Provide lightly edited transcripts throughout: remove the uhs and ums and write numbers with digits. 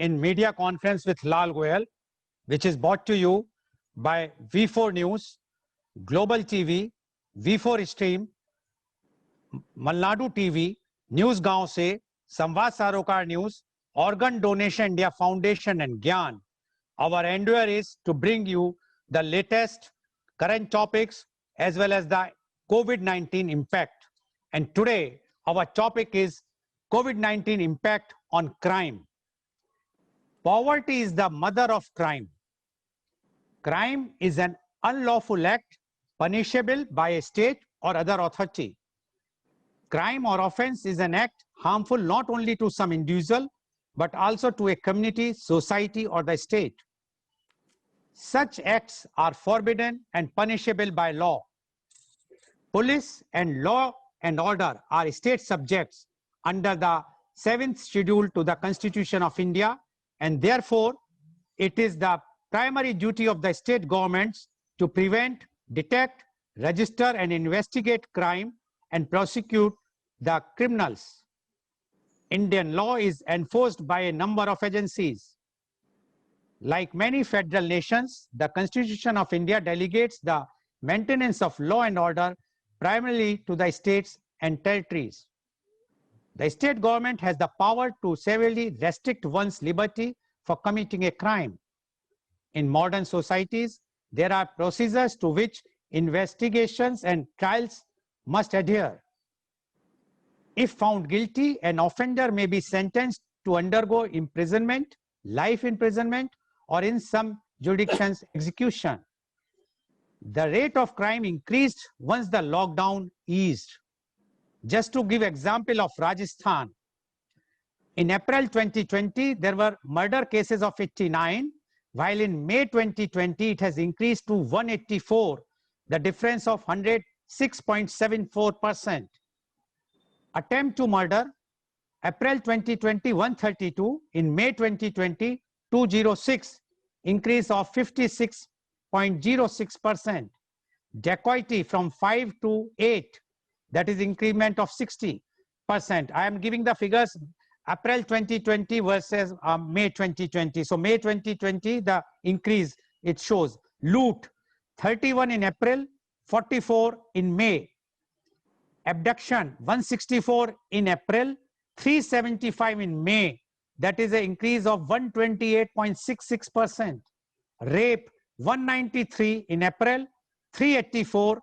in media conference with Lal Goyal, which is brought to you by V4 News, Global TV, V4 Stream, Malnadu TV, News Gaon Se, Samvad Sarokar News, Organ Donation India Foundation and Gyan. Our endeavor is to bring you the latest current topics as well as the COVID-19 impact. And today our topic is COVID-19 impact on crime. Poverty is the mother of crime. Crime is an unlawful act punishable by a state or other authority. Crime or offense is an act harmful not only to some individual, but also to a community, society, or the state. Such acts are forbidden and punishable by law. Police and law and order are state subjects under the 7th schedule to the Constitution of India, and therefore it is the primary duty of the state governments to prevent, detect, register and investigate crime and prosecute the criminals. Indian law is enforced by a number of agencies. Like many federal nations, the Constitution of India delegates the maintenance of law and order primarily to the states and territories. The state government has the power to severely restrict one's liberty for committing a crime. In modern societies, there are procedures to which investigations and trials must adhere. If found guilty, an offender may be sentenced to undergo imprisonment, life imprisonment, or in some jurisdictions, execution. The rate of crime increased once the lockdown eased. Just to give example of Rajasthan, in April 2020, there were murder cases of 89, while in May 2020, it has increased to 184, the difference of 106.74%. Attempt to murder, April 2020, 132, in May 2020, 206, increase of 56.06%. Dacoity from 5 to 8, that is increment of 60%. I am giving the figures April 2020 versus May 2020. So May 2020, the increase it shows. Loot, 31 in April, 44 in May. Abduction, 164 in April, 375 in May. That is an increase of 128.66%. Rape, 193 in April, 384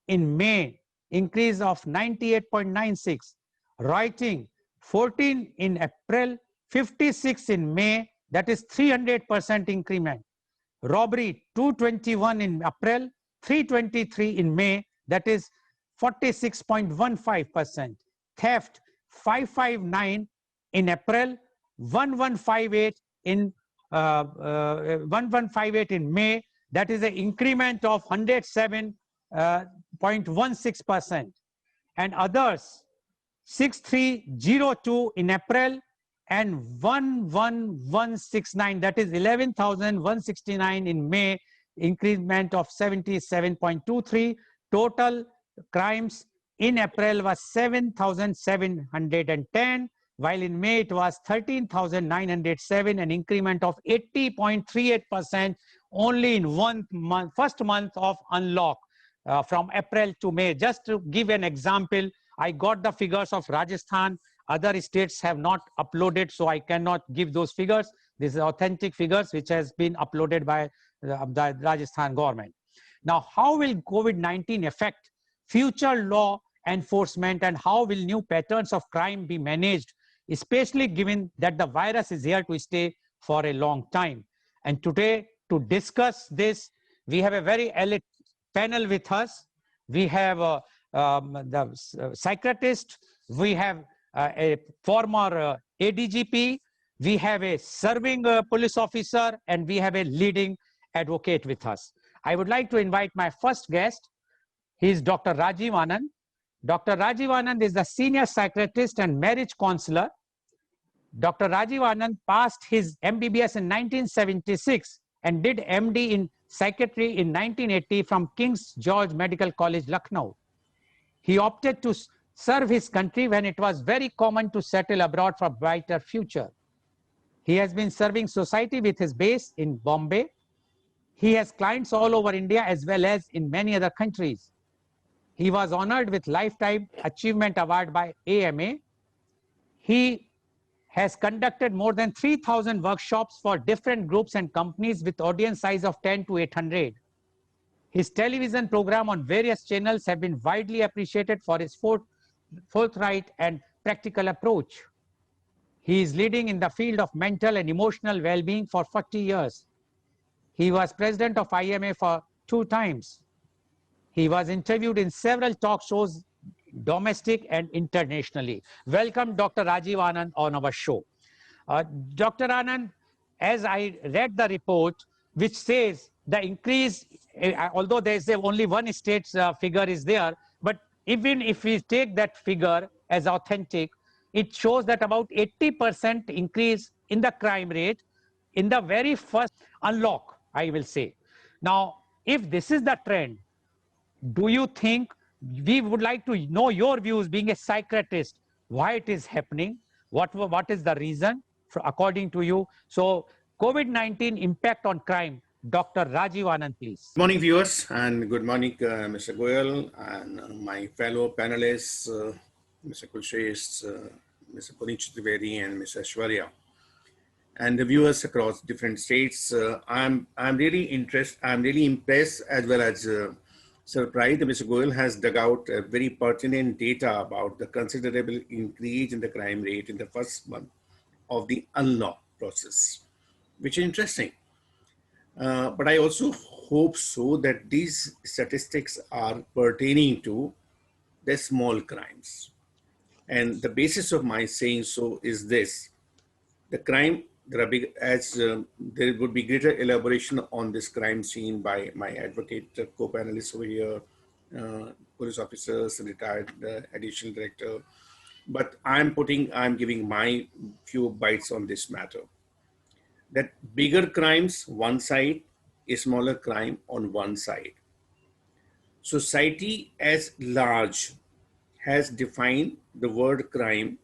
in May, increase of 98.96. Rioting, 14 in April, 56 in May, that is 300% increment. Robbery, 221 in April, 323 in May, that is 46.15%. Theft, 559 in April, 1158 in 1158 in May, that is an increment of 107.16%. And others, 6302 in April and 11169, that is 11,169 in May, increment of 77.23. Total crimes in April was 7,710, while in May it was 13,907, an increment of 80.38% only in 1 month, first month of unlock from April to May. Just to give an example, I got the figures of Rajasthan. Other states have not uploaded, so I cannot give those figures. These are authentic figures which has been uploaded by the Rajasthan government. Now, how will COVID-19 affect future law enforcement and how will new patterns of crime be managed, especially given that the virus is here to stay for a long time? And today, to discuss this, we have a very elite panel with us. We have the psychiatrist, we have a former ADGP, we have a serving police officer, and we have a leading advocate with us. I would like to invite my first guest. He is Dr. Rajiv Anand. Dr. Rajiv Anand is the senior psychiatrist and marriage counselor. Dr. Rajiv Anand passed his MBBS in 1976 and did MD in psychiatry in 1980 from King's George Medical College, Lucknow. He opted to serve his country when it was very common to settle abroad for a brighter future. He has been serving society with his base in Bombay. He has clients all over India as well as in many other countries. He was honored with Lifetime Achievement Award by AMA. He has conducted more than 3,000 workshops for different groups and companies with audience size of 10 to 800. His television program on various channels have been widely appreciated for his forthright and practical approach. He is leading in the field of mental and emotional well-being for 40 years. He was president of IMA for 2 times. He was interviewed in several talk shows, domestic and internationally. Welcome, Dr. Rajiv Anand, on our show. Dr. Anand, as I read the report, which says the increase, although there is only one state's figure is there, but even if we take that figure as authentic, it shows that about 80% increase in the crime rate in the very first unlock, I will say. Now, if this is the trend, do you think, we would like to know your views being a psychiatrist, why it is happening, what is the reason according to you? So COVID-19 impact on crime, Dr. Rajiv Anand, please. Good morning, viewers, and good morning, Mr. Goyal and my fellow panelists, Mr. Kulshrestha, Mr. Puneet Trivedi, and Ms. Aishwarya, and the viewers across different states. I'm really impressed as well as surprised that Mr. Goyal has dug out very pertinent data about the considerable increase in the crime rate in the first month of the unlock process, which is interesting. But I also hope so that these statistics are pertaining to the small crimes. And the basis of my saying so is this: the crime, there would be greater elaboration on this crime scene by my advocate co-panelists over here, police officers, retired additional director. But I'm giving my few bites on this matter. That bigger crimes one side, a smaller crime on one side. Society as large has defined the word crime.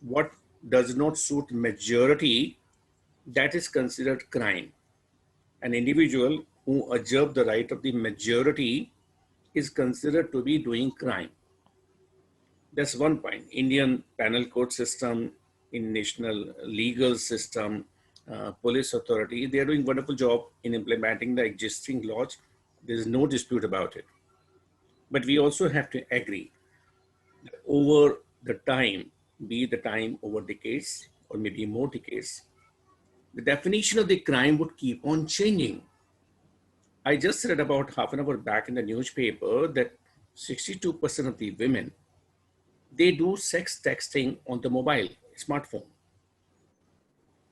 What does not suit majority, that is considered crime. An individual who usurps the right of the majority is considered to be doing crime. That's one point. Indian penal code system, in national legal system, police authority, they are doing a wonderful job in implementing the existing laws. There is no dispute about it. But we also have to agree that over the time, be the time over decades or maybe more decades, the definition of the crime would keep on changing. I just read about half an hour back in the newspaper that 62% of the women, they do sex texting on the mobile smartphone.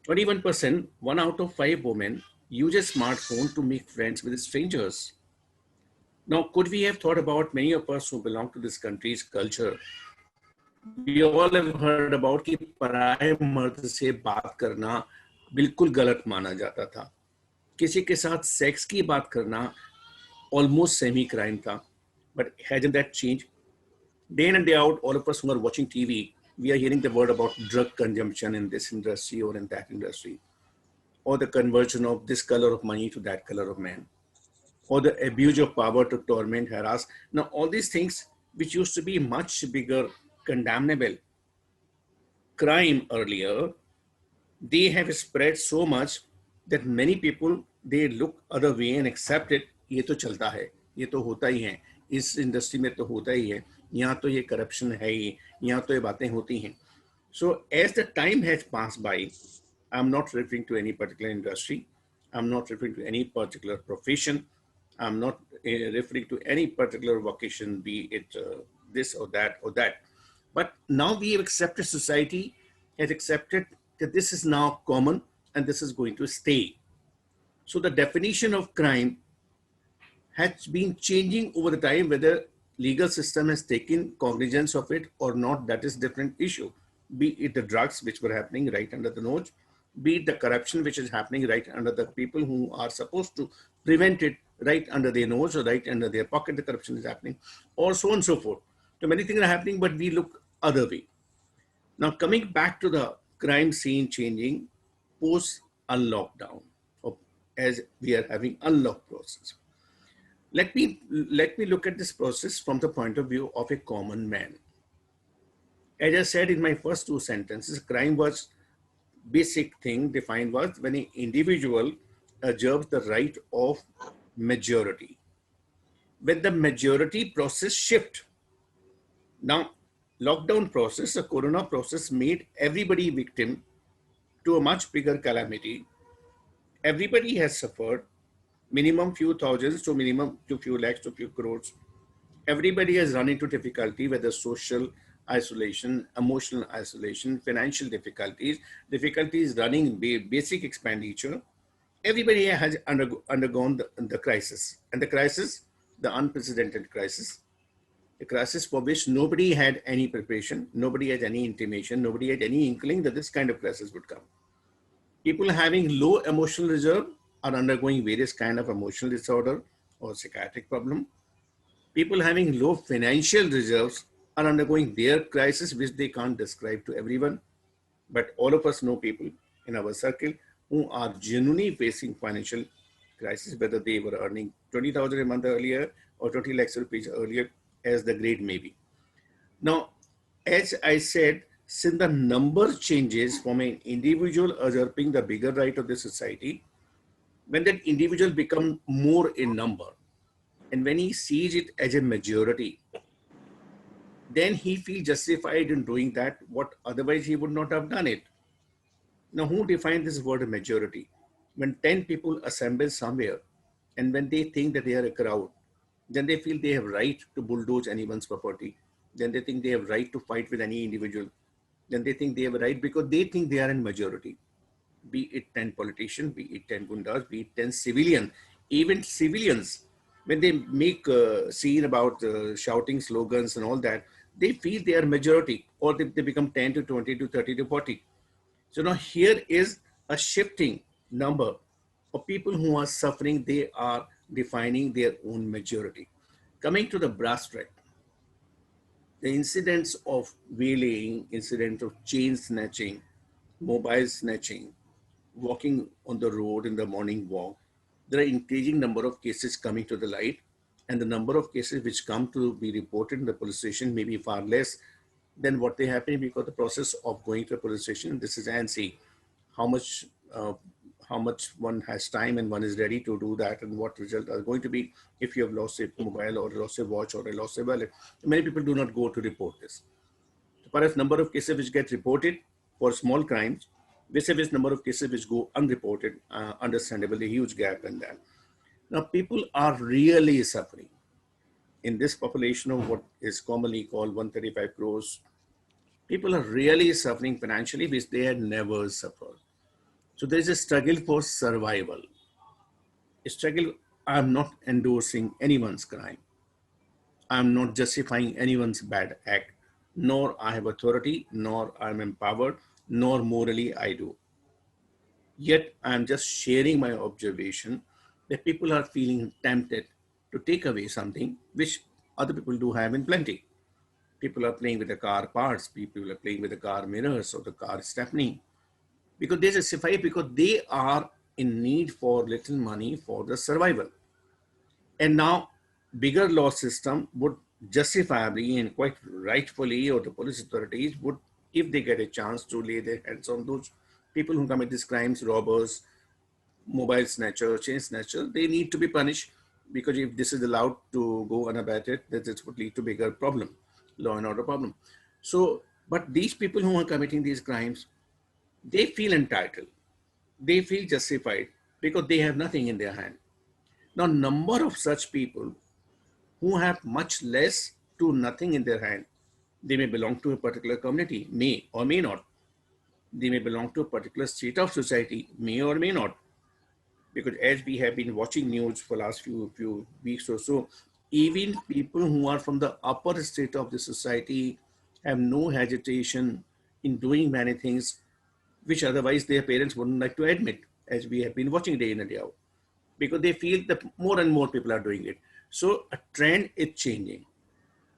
21%, 1 out of 5 women use a smartphone to make friends with strangers. Now, could we have thought about, many of us who belong to this country's culture, we all have heard about कि पराये मर्द से बात करना बिल्कुल गलत माना जाता था. किसी के साथ सेक्स की बात करना almost semi crime था. But hasn't that changed? Day in and day out, all of us who are watching TV, we are hearing the word about drug consumption in this industry or in that industry, or the conversion of this color of money to that color of man, or the abuse of power to torment, harass. Now, all these things which used to be much bigger condemnable crime earlier, they have spread so much that many people, they look other way and accept it. ये तो चलता है, ये तो होता ही है, इस industry में तो होता ही है, यहाँ तो ये करप्शन है ही, यहाँ तो ये बातें होती हैं. So as the time has passed by, I'm not referring to any particular industry, I'm not referring to any particular profession, I'm not referring to any particular vocation, be it this or that or that. But now we have accepted, society has accepted that this is now common and this is going to stay. So the definition of crime has been changing over the time. Whether legal system has taken cognizance of it or not, that is different issue. Be it the drugs which were happening right under the nose, be it the corruption which is happening right under the people who are supposed to prevent it right under their nose or right under their pocket, the corruption is happening, or so on and so forth. So many things are happening, but we look other way. Now coming back to the crime scene changing, post unlockdown, or as we are having unlock process. Let me look at this process from the point of view of a common man. As I said in my first two sentences, crime was basic thing defined was when an individual observes the right of majority. When the majority process shift, now lockdown process, the corona process made everybody victim to a much bigger calamity. Everybody has suffered, minimum few thousands to minimum to few lakhs to few crores. Everybody has run into difficulty, whether social isolation, emotional isolation, financial difficulties, difficulties running basic expenditure. Everybody has undergone the crisis, and the crisis, the unprecedented crisis, a crisis for which nobody had any preparation, nobody had any intimation, nobody had any inkling that this kind of crisis would come. People having low emotional reserve are undergoing various kind of emotional disorder or psychiatric problem. People having low financial reserves are undergoing their crisis, which they can't describe to everyone. But all of us know people in our circle who are genuinely facing financial crisis, whether they were earning 20,000 a month earlier or 20 lakhs rupees earlier, as the grade may be. Now, as I said, since the number changes from an individual usurping the bigger right of the society, when that individual becomes more in number, and when he sees it as a majority, then he feels justified in doing that, what otherwise he would not have done it. Now, who defined this word majority? When 10 people assemble somewhere, and when they think that they are a crowd, then they feel they have right to bulldoze anyone's property. Then they think they have right to fight with any individual. Then they think they have a right because they think they are in majority. Be it 10 politicians, be it 10 gundas, be it 10 civilians, even civilians, when they make a scene about shouting slogans and all that, they feel they are majority, or they become 10 to 20 to 30 to 40. So now here is a shifting number of people who are suffering. They are defining their own majority. Coming to the brass track, the incidents of waylaying, incident of chain snatching, mobile snatching, walking on the road in the morning walk, there are increasing number of cases coming to the light, and the number of cases which come to be reported in the police station may be far less than what they happen, because the process of going to a police station, this is ANSI, how much how much one has time and one is ready to do that, and what results are going to be if you have lost a mobile or lost a watch or lost a wallet. Many people do not go to report this. So perhaps number of cases which get reported for small crimes, vis-a-vis number of cases which go unreported, understandably huge gap in that. Now people are really suffering in this population of what is commonly called 135 crores. People are really suffering financially, which they had never suffered. So there is a struggle for survival. A struggle. I'm not endorsing anyone's crime. I'm not justifying anyone's bad act, nor I have authority, nor I'm empowered, nor morally I do. Yet I'm just sharing my observation that people are feeling tempted to take away something which other people do have in plenty. People are playing with the car parts, people are playing with the car mirrors or the car stepney, because they justify, because they are in need for little money for the survival. And now bigger law system would justifiably and quite rightfully, or the police authorities would, if they get a chance to lay their hands on those people who commit these crimes, robbers, mobile snatcher, chain snatcher, they need to be punished, because if this is allowed to go unabated, that this would lead to bigger problem, law and order problem. So, but these people who are committing these crimes, they feel entitled, they feel justified, because they have nothing in their hand. Now, number of such people who have much less to nothing in their hand, they may belong to a particular community, may or may not. They may belong to a particular state of society, may or may not. Because as we have been watching news for last few weeks or so, even people who are from the upper state of the society have no hesitation in doing many things which otherwise their parents wouldn't like to admit, as we have been watching day in and day out, because they feel that more and more people are doing it. So a trend is changing.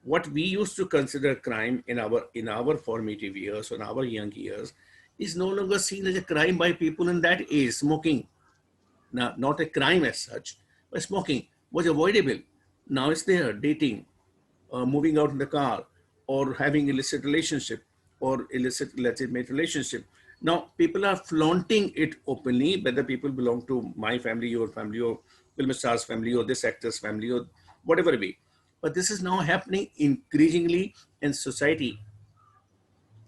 What we used to consider crime in our formative years, or in our young years, is no longer seen as a crime by people in that age. Smoking, now, not a crime as such, but smoking was avoidable. Now it's there. Dating, moving out in the car, or having illicit relationship or illicit legitimate relationship. Now people are flaunting it openly, whether people belong to my family, your family, or film star's family, or this actor's family, or whatever it be. But this is now happening increasingly, and society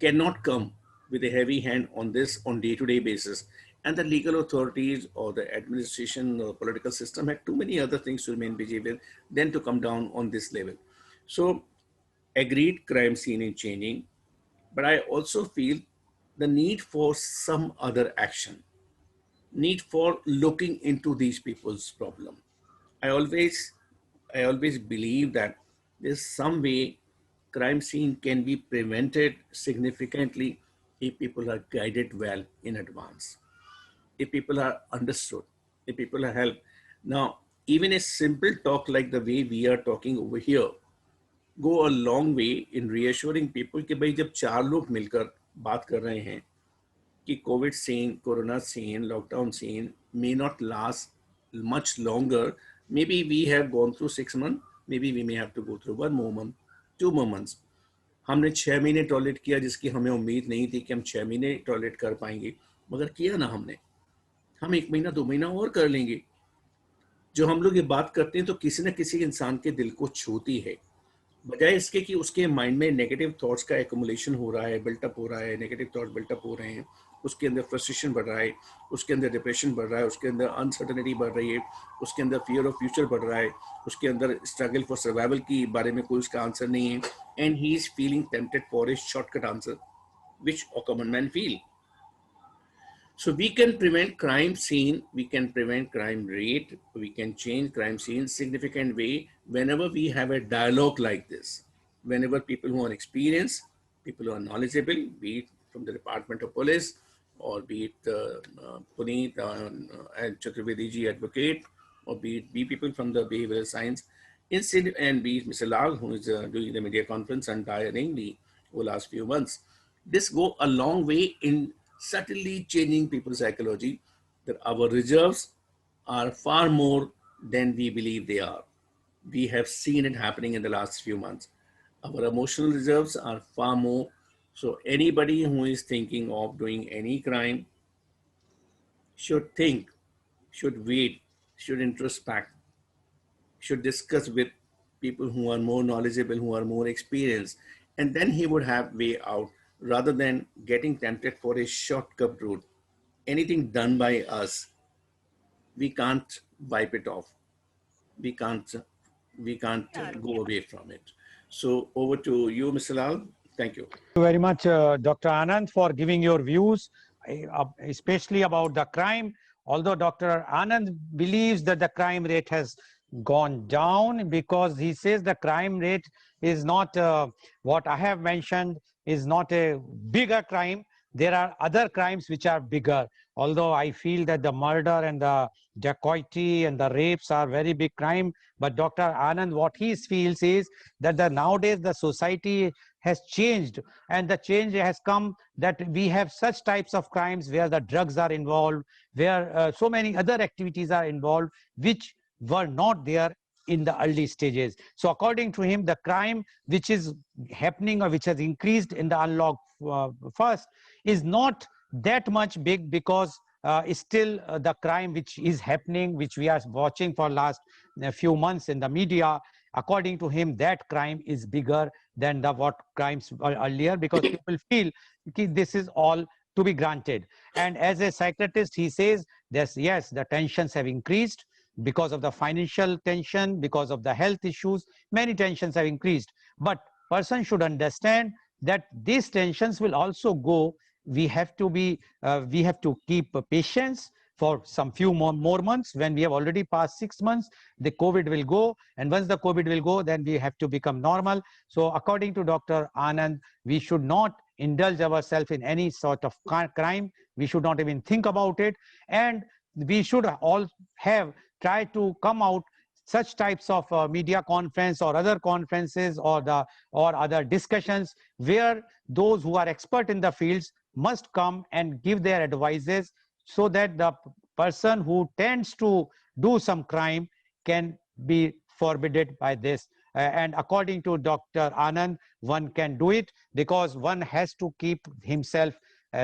cannot come with a heavy hand on this on day-to-day basis. And the legal authorities or the administration or political system had too many other things to remain busy with than to come down on this level. So agreed, crime scene is changing, but I also feel the need for some other action, need for looking into these people's problem. I always, I always believe that there's some way crime scene can be prevented significantly if people are guided well in advance, if people are understood, if people are helped. Now, even a simple talk like the way we are talking over here go a long way in reassuring people कि भाई जब चार लोग मिलकर बात कर रहे हैं कि Covid scene, corona scene, lockdown scene may not last much longer. Maybe we have gone through 6 months. Maybe we may have to go through 1 more month, 2 more months. हमने 6 महीने टॉयलेट किया जिसकी हमें उम्मीद नहीं थी कि हम 6 महीने टॉयलेट कर पाएंगे, मगर किया ना हमने. हम 1 महीना 2 महीना और कर लेंगे. जो हम लोग ये बात करते हैं तो किसी न किसी इंसान के दिल को छूती है, बजाय इसके कि उसके माइंड में नेगेटिव थॉट्स का एक्युमुलेशन हो रहा है, बिल्टअप हो रहा है, नेगेटिव थॉट बिल्टअप हो रहे हैं, उसके अंदर फ्रस्ट्रेशन बढ़ रहा है, उसके अंदर डिप्रेशन बढ़ रहा है, उसके अंदर अनसर्टनिटी बढ़ रही है, उसके अंदर फियर ऑफ फ्यूचर बढ़ रहा है, उसके अंदर स्ट्रगल फॉर सर्वाइवल की बारे में कोई उसका आंसर नहीं है, and he is feeling tempted for a shortcut answer which a common man feel. So we can prevent crime scene, we can prevent crime rate, we can change crime scene significant way whenever we have a dialogue like this. Whenever people who are experienced, people who are knowledgeable, be it from the Department of Police or be it Puneet and Chaturvedi ji advocate, or be it be people from the behavioral science, instead, and be it Mr. Lal who is doing the media conference untiringly over the last few months. This go a long way in subtly changing people's psychology, that our reserves are far more than we believe they are. We have seen it happening in the last few months. Our emotional reserves are far more. So anybody who is thinking of doing any crime should think, should wait, should introspect, should discuss with people who are more knowledgeable, who are more experienced, and then he would have way out rather than getting tempted for a shortcut route. Anything done by us, we can't wipe it off. We can't, we can't go away from it. So over to you, Mr. Lal. Thank you. Thank you very much, Dr. Anand, for giving your views, especially about the crime. Although Dr. Anand believes that the crime rate has gone down, because he says the crime rate is not what I have mentioned, is not a bigger crime. There are other crimes which are bigger. Although I feel that the murder and the dacoity and the rapes are very big crime, but Dr. Anand, what he feels is that nowadays the society has changed, and the change has come that we have such types of crimes where the drugs are involved, where so many other activities are involved which were not there in the early stages. So according to him, the crime which is happening or which has increased in the unlocked first is not that much big, because still the crime which is happening, which we are watching for last few months in the media, according to him, that crime is bigger than the what crimes were earlier, because people feel this is all to be granted. And as a psychiatrist, he says that yes, the tensions have increased because of the financial tension, because of the health issues, many tensions have increased. But person should understand that these tensions will also go. We have to be, we have to keep patience for some few more months. When we have already passed 6 months, the COVID will go. And once the COVID will go, then we have to become normal. So according to Dr. Anand, we should not indulge ourselves in any sort of crime. We should not even think about it. And we should all have try to come out such types of media conference or other conferences or other discussions where those who are expert in the fields must come and give their advices so that the person who tends to do some crime can be forbidden by this. And according to Dr. Anand, one can do it because one has to keep himself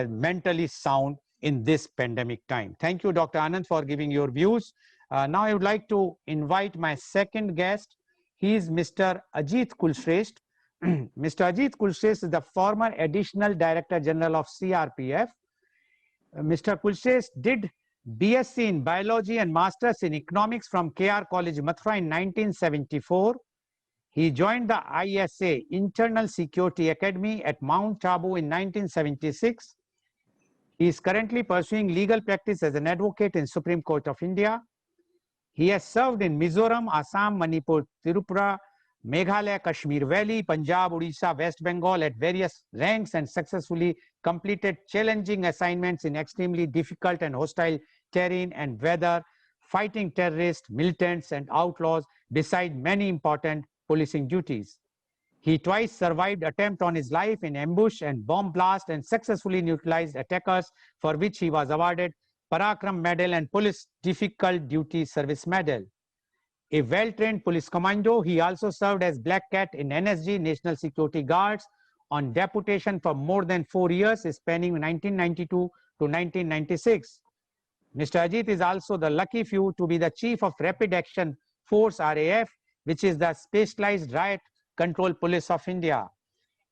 mentally sound in this pandemic time. Thank you, Dr. Anand, for giving your views. Now I would like to invite my second guest. He is Mr. Ajit Kulshrestha. Mr. Ajit Kulshrestha is the former Additional Director General of CRPF. Mr. Kulshrestha did BSc in Biology and Masters in Economics from KR College, Mathura in 1974. He joined the ISA, Internal Security Academy at Mount Tabu in 1976. He is currently pursuing legal practice as an advocate in Supreme Court of India. He has served in Mizoram, Assam, Manipur, Tripura, Meghalaya, Kashmir Valley, Punjab, Odisha, West Bengal at various ranks and successfully completed challenging assignments in extremely difficult and hostile terrain and weather, fighting terrorists, militants and outlaws, beside many important policing duties. He twice survived attempt on his life in ambush and bomb blast and successfully neutralized attackers, for which he was awarded Parakram Medal and Police Difficult Duty Service Medal. A well-trained police commando, he also served as Black Cat in NSG, National Security Guards, on deputation for more than 4 years, spanning 1992 to 1996. Mr. Ajit is also the lucky few to be the Chief of Rapid Action Force, RAF, which is the Specialized Riot Control Police of India.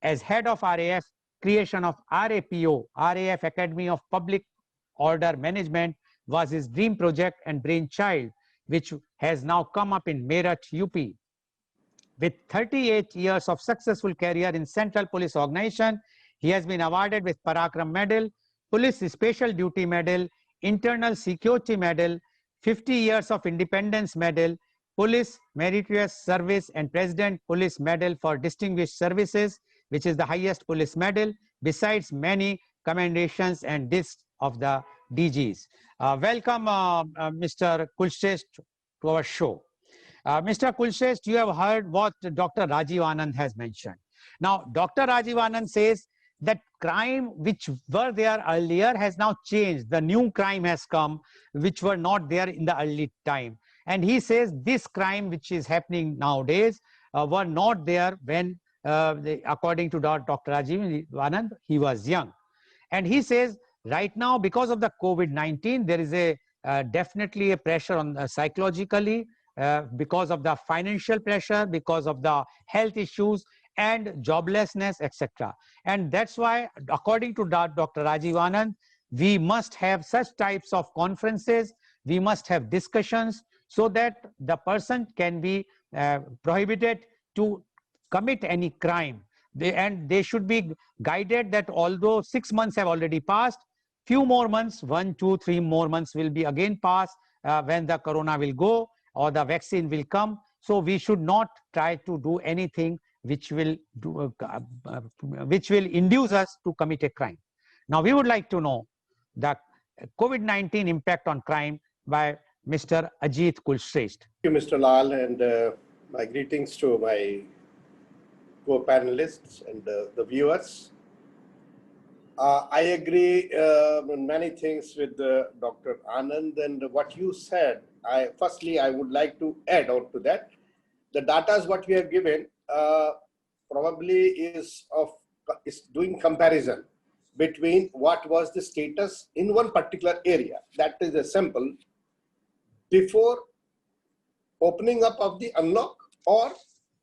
As head of RAF, creation of RAPO, RAF Academy of Public Order Management, was his dream project and brainchild, which has now come up in Meerut, UP. With 38 years of successful career in Central Police Organization, he has been awarded with Parakram Medal, Police Special Duty Medal, Internal Security Medal, 50 years of Independence Medal, Police Meritorious Service and President Police Medal for Distinguished Services, which is the highest police medal, besides many commendations and discs of the DGs. Welcome, Mr. Kulshrestha, to our show. Mr. Kulshrestha, you have heard what Dr. Rajiv Anand has mentioned. Now, Dr. Rajiv Anand says that crime which were there earlier has now changed. The new crime has come, which were not there in the early time. And he says this crime which is happening nowadays were not there when, according to Dr. Rajiv Anand, he was young. And he says right now, because of the COVID-19, there is a definitely a pressure on psychologically, because of the financial pressure, because of the health issues and joblessness, etc. And that's why, according to Dr. Rajiv Anand, we must have such types of conferences, we must have discussions so that the person can be prohibited to commit any crime. They should be guided that although 6 months have already passed, few more months, 1, 2, 3 more months will be again passed when the corona will go or the vaccine will come. So we should not try to do anything which will induce us to commit a crime. Now we would like to know the COVID-19 impact on crime by Mr. Ajit Kulshrestha. Thank you, Mr. Lal, and my greetings to my co-panelists and the viewers. I agree on many things with Dr. Anand, and what you said. Firstly, I would like to add on to that. The data what we have given probably is doing comparison between what was the status in one particular area. That is a sample before opening up of the unlock or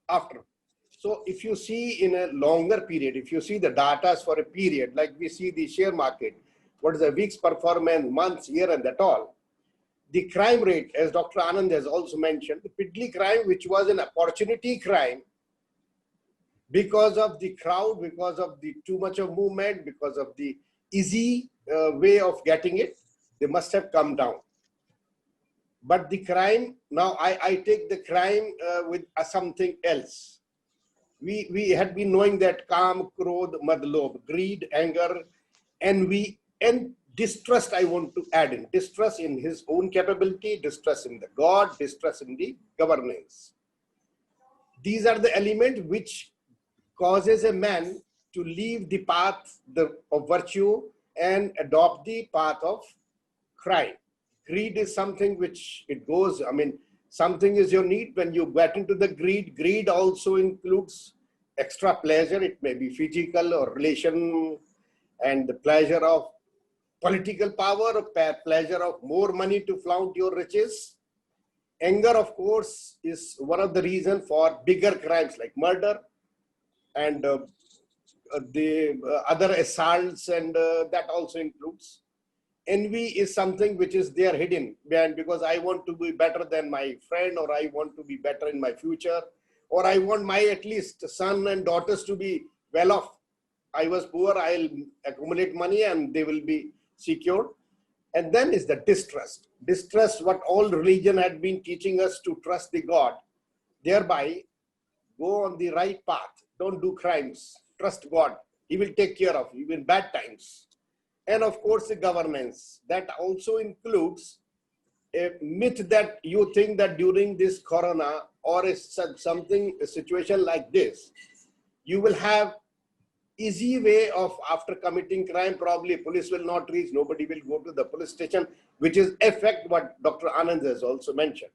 after. So if you see in a longer period, if you see the data for a period, like we see the share market, what is the week's performance, months, year, and that all, the crime rate, as Dr. Anand has also mentioned, the piddly crime, which was an opportunity crime, because of the crowd, because of the too much of movement, because of the easy way of getting it, they must have come down. But the crime, now I take the crime with something else. We had been knowing that Kam, Krodh, Madlob, greed, anger, and distrust. I want to add in distrust in his own capability, distrust in the God, distrust in the governance. These are the elements which causes a man to leave the path of virtue and adopt the path of crime. Greed is something which it goes, I mean, something is your need. When you get into the greed also includes extra pleasure. It may be physical or relation, and the pleasure of political power, pleasure of more money to flaunt your riches. Anger, of course, is one of the reasons for bigger crimes like murder and the other assaults, and that also includes. Envy is something which is there hidden behind, because I want to be better than my friend, or I want to be better in my future, or I want my at least son and daughters to be well off. I was poor, I'll accumulate money and they will be secured. And then is the distrust. Distrust, what all religion had been teaching us to trust the God, thereby go on the right path. Don't do crimes. Trust God. He will take care of you in bad times. And of course, the governance. That also includes a myth that you think that during this corona or a situation like this, you will have easy way of, after committing crime, probably police will not reach, nobody will go to the police station, which is effect what Dr. Anand has also mentioned.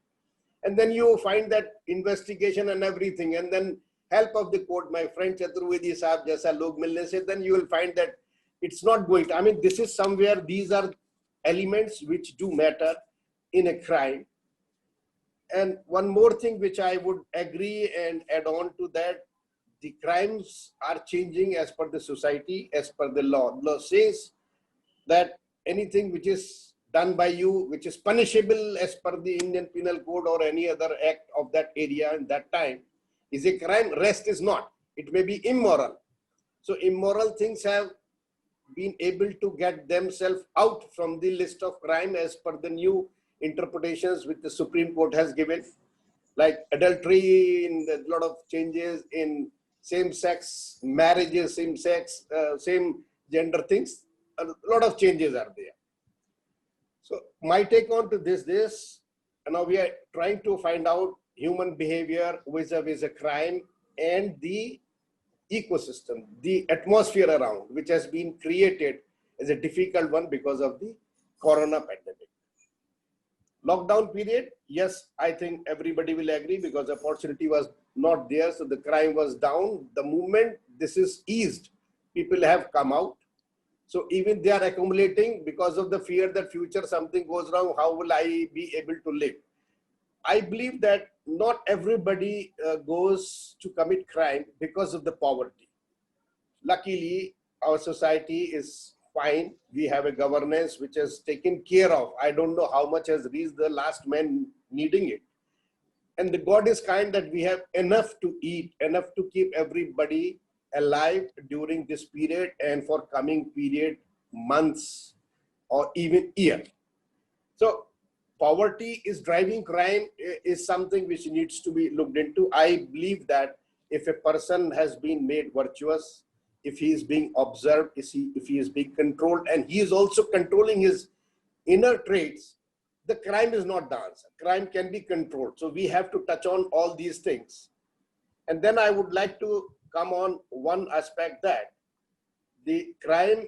And then you find that investigation and everything, and then help of the court, my friend Chaturvedi Sahab jaisa log milne se, then you will find that it's not going to, I mean, this is somewhere, these are elements which do matter in a crime. And one more thing which I would agree and add on to that, the crimes are changing as per the society, as per the law. Law says that anything which is done by you, which is punishable as per the Indian Penal Code or any other act of that area in that time, is a crime. Rest is not. It may be immoral. So immoral things have been able to get themselves out from the list of crime as per the new interpretations which the Supreme Court has given, like adultery, in a lot of changes in same-sex marriages, same-sex, same gender things, a lot of changes are there. So my take on to this, now we are trying to find out human behavior vis-a-vis a crime and the ecosystem, the atmosphere around, which has been created as a difficult one because of the corona pandemic. Lockdown period, yes, I think everybody will agree, because opportunity was not there, so the crime was down. The moment this is eased, people have come out. So even they are accumulating because of the fear that future something goes wrong, how will I be able to live? I believe that not everybody goes to commit crime because of the poverty. Luckily, our society is fine. We have a governance which has taken care of. I don't know how much has reached the last man needing it. And the God is kind that we have enough to eat, enough to keep everybody alive during this period and for coming period, months, or even year. So poverty is driving crime is something which needs to be looked into. I believe that if a person has been made virtuous, if he is being observed, if he is being controlled, and he is also controlling his inner traits, the crime is not the answer. Crime can be controlled. So we have to touch on all these things. And then I would like to come on one aspect, that the crime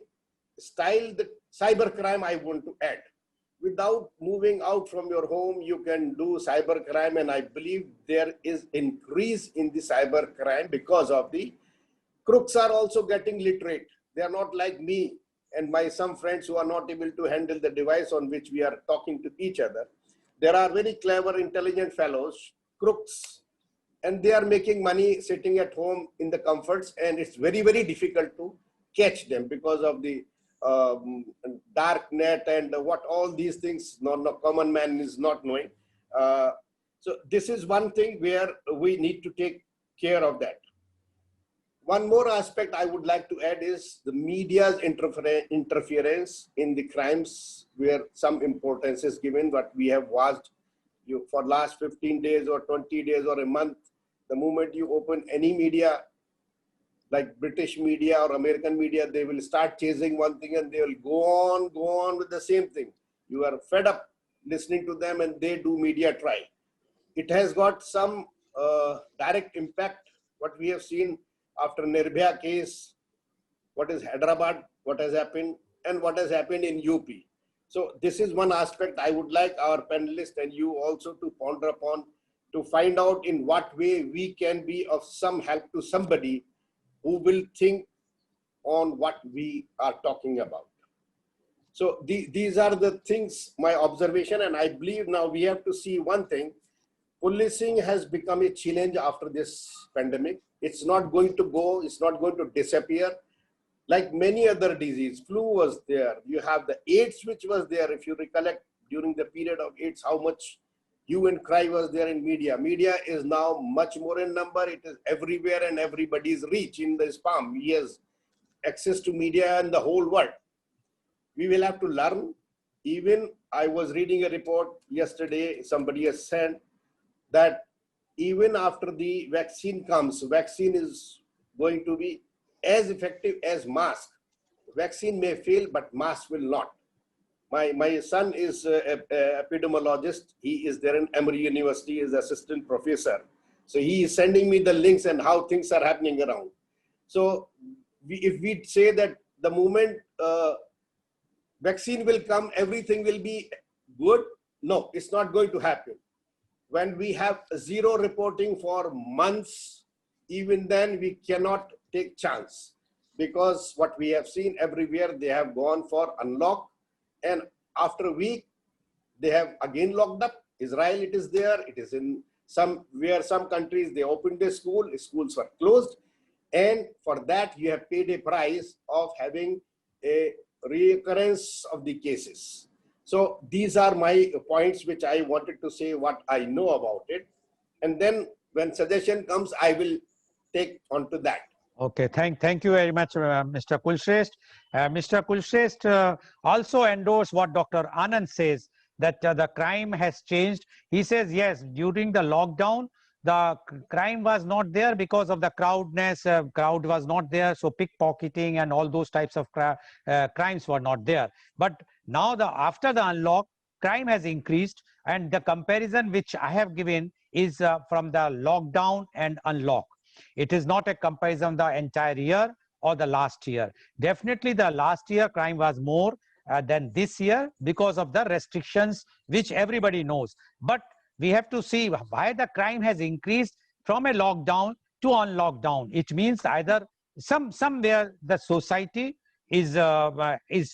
style, the cyber crime I want to add. Without moving out from your home, you can do cyber crime, and I believe there is increase in the cyber crime because of the crooks are also getting literate. They are not like me and some friends who are not able to handle the device on which we are talking to each other. There are very clever, intelligent fellows, crooks, and they are making money sitting at home in the comforts, and it's very, very difficult to catch them because of the dark net and what all these things common man is not knowing. So this is one thing where we need to take care of that. One more aspect I would like to add is the media's interference in the crimes, where some importance is given. But we have watched for last 15 days or 20 days or a month, the moment you open any media, like British media or American media, they will start chasing one thing and they will go on with the same thing. You are fed up listening to them and they do media trial. It has got some direct impact, what we have seen after Nirbhaya case, what is Hyderabad, what has happened, and what has happened in UP. So this is one aspect I would like our panelists and you also to ponder upon, to find out in what way we can be of some help to somebody who will think on what we are talking about. So these are the things, my observation, and I believe now we have to see one thing. Policing has become a challenge after this pandemic. It's not going to go, it's not going to disappear. Like many other diseases, flu was there. You have the AIDS, which was there. If you recollect during the period of AIDS, how much hue and cry was there in media. Media is now much more in number. It is everywhere and everybody's reach in his palm. He has access to media and the whole world. We will have to learn. Even I was reading a report yesterday, somebody has said that even after the vaccine comes, vaccine is going to be as effective as mask. Vaccine may fail, but mask will not. My son is an epidemiologist. He is there in Emory University as assistant professor. So he is sending me the links and how things are happening around. So if we say that the moment vaccine will come, everything will be good, no, it's not going to happen. When we have zero reporting for months, even then we cannot take chance, because what we have seen everywhere, they have gone for unlock, and after a week they have again locked up. Israel, it is there, it is in some countries they opened their schools were closed, and for that you have paid a price of having a reoccurrence of the cases. So these are my points which I wanted to say what I know about it, and then when suggestion comes I will take on to that. Okay, thank you very much, Mr. Kulshrestha. Mr. Kulshrestha also endorsed what Dr. Anand says, that the crime has changed. He says, yes, during the lockdown, the crime was not there because of the crowdness, crowd was not there, so pickpocketing and all those types of crimes were not there. But now after the unlock, crime has increased, and the comparison which I have given is from the lockdown and unlock. It is not a comparison the entire year or the last year. Definitely the last year crime was more than this year because of the restrictions which everybody knows. But we have to see why the crime has increased from a lockdown to unlockdown. It means either somewhere the society is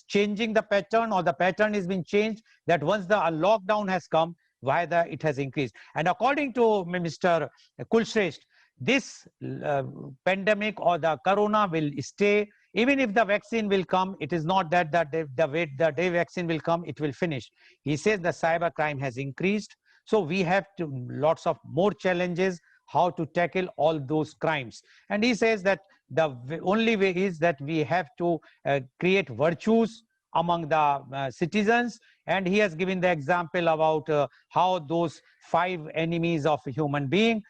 changing the pattern, or the pattern is being changed, that once the lockdown has come, why it has increased. And according to Mr. Kulshrestha, this pandemic or the corona will stay. Even if the vaccine will come, it is not that the day vaccine will come, it will finish. He says the cyber crime has increased. So we have lots of more challenges how to tackle all those crimes. And he says that the only way is that we have to create virtues among the citizens. And he has given the example about how those 5 enemies of a human being,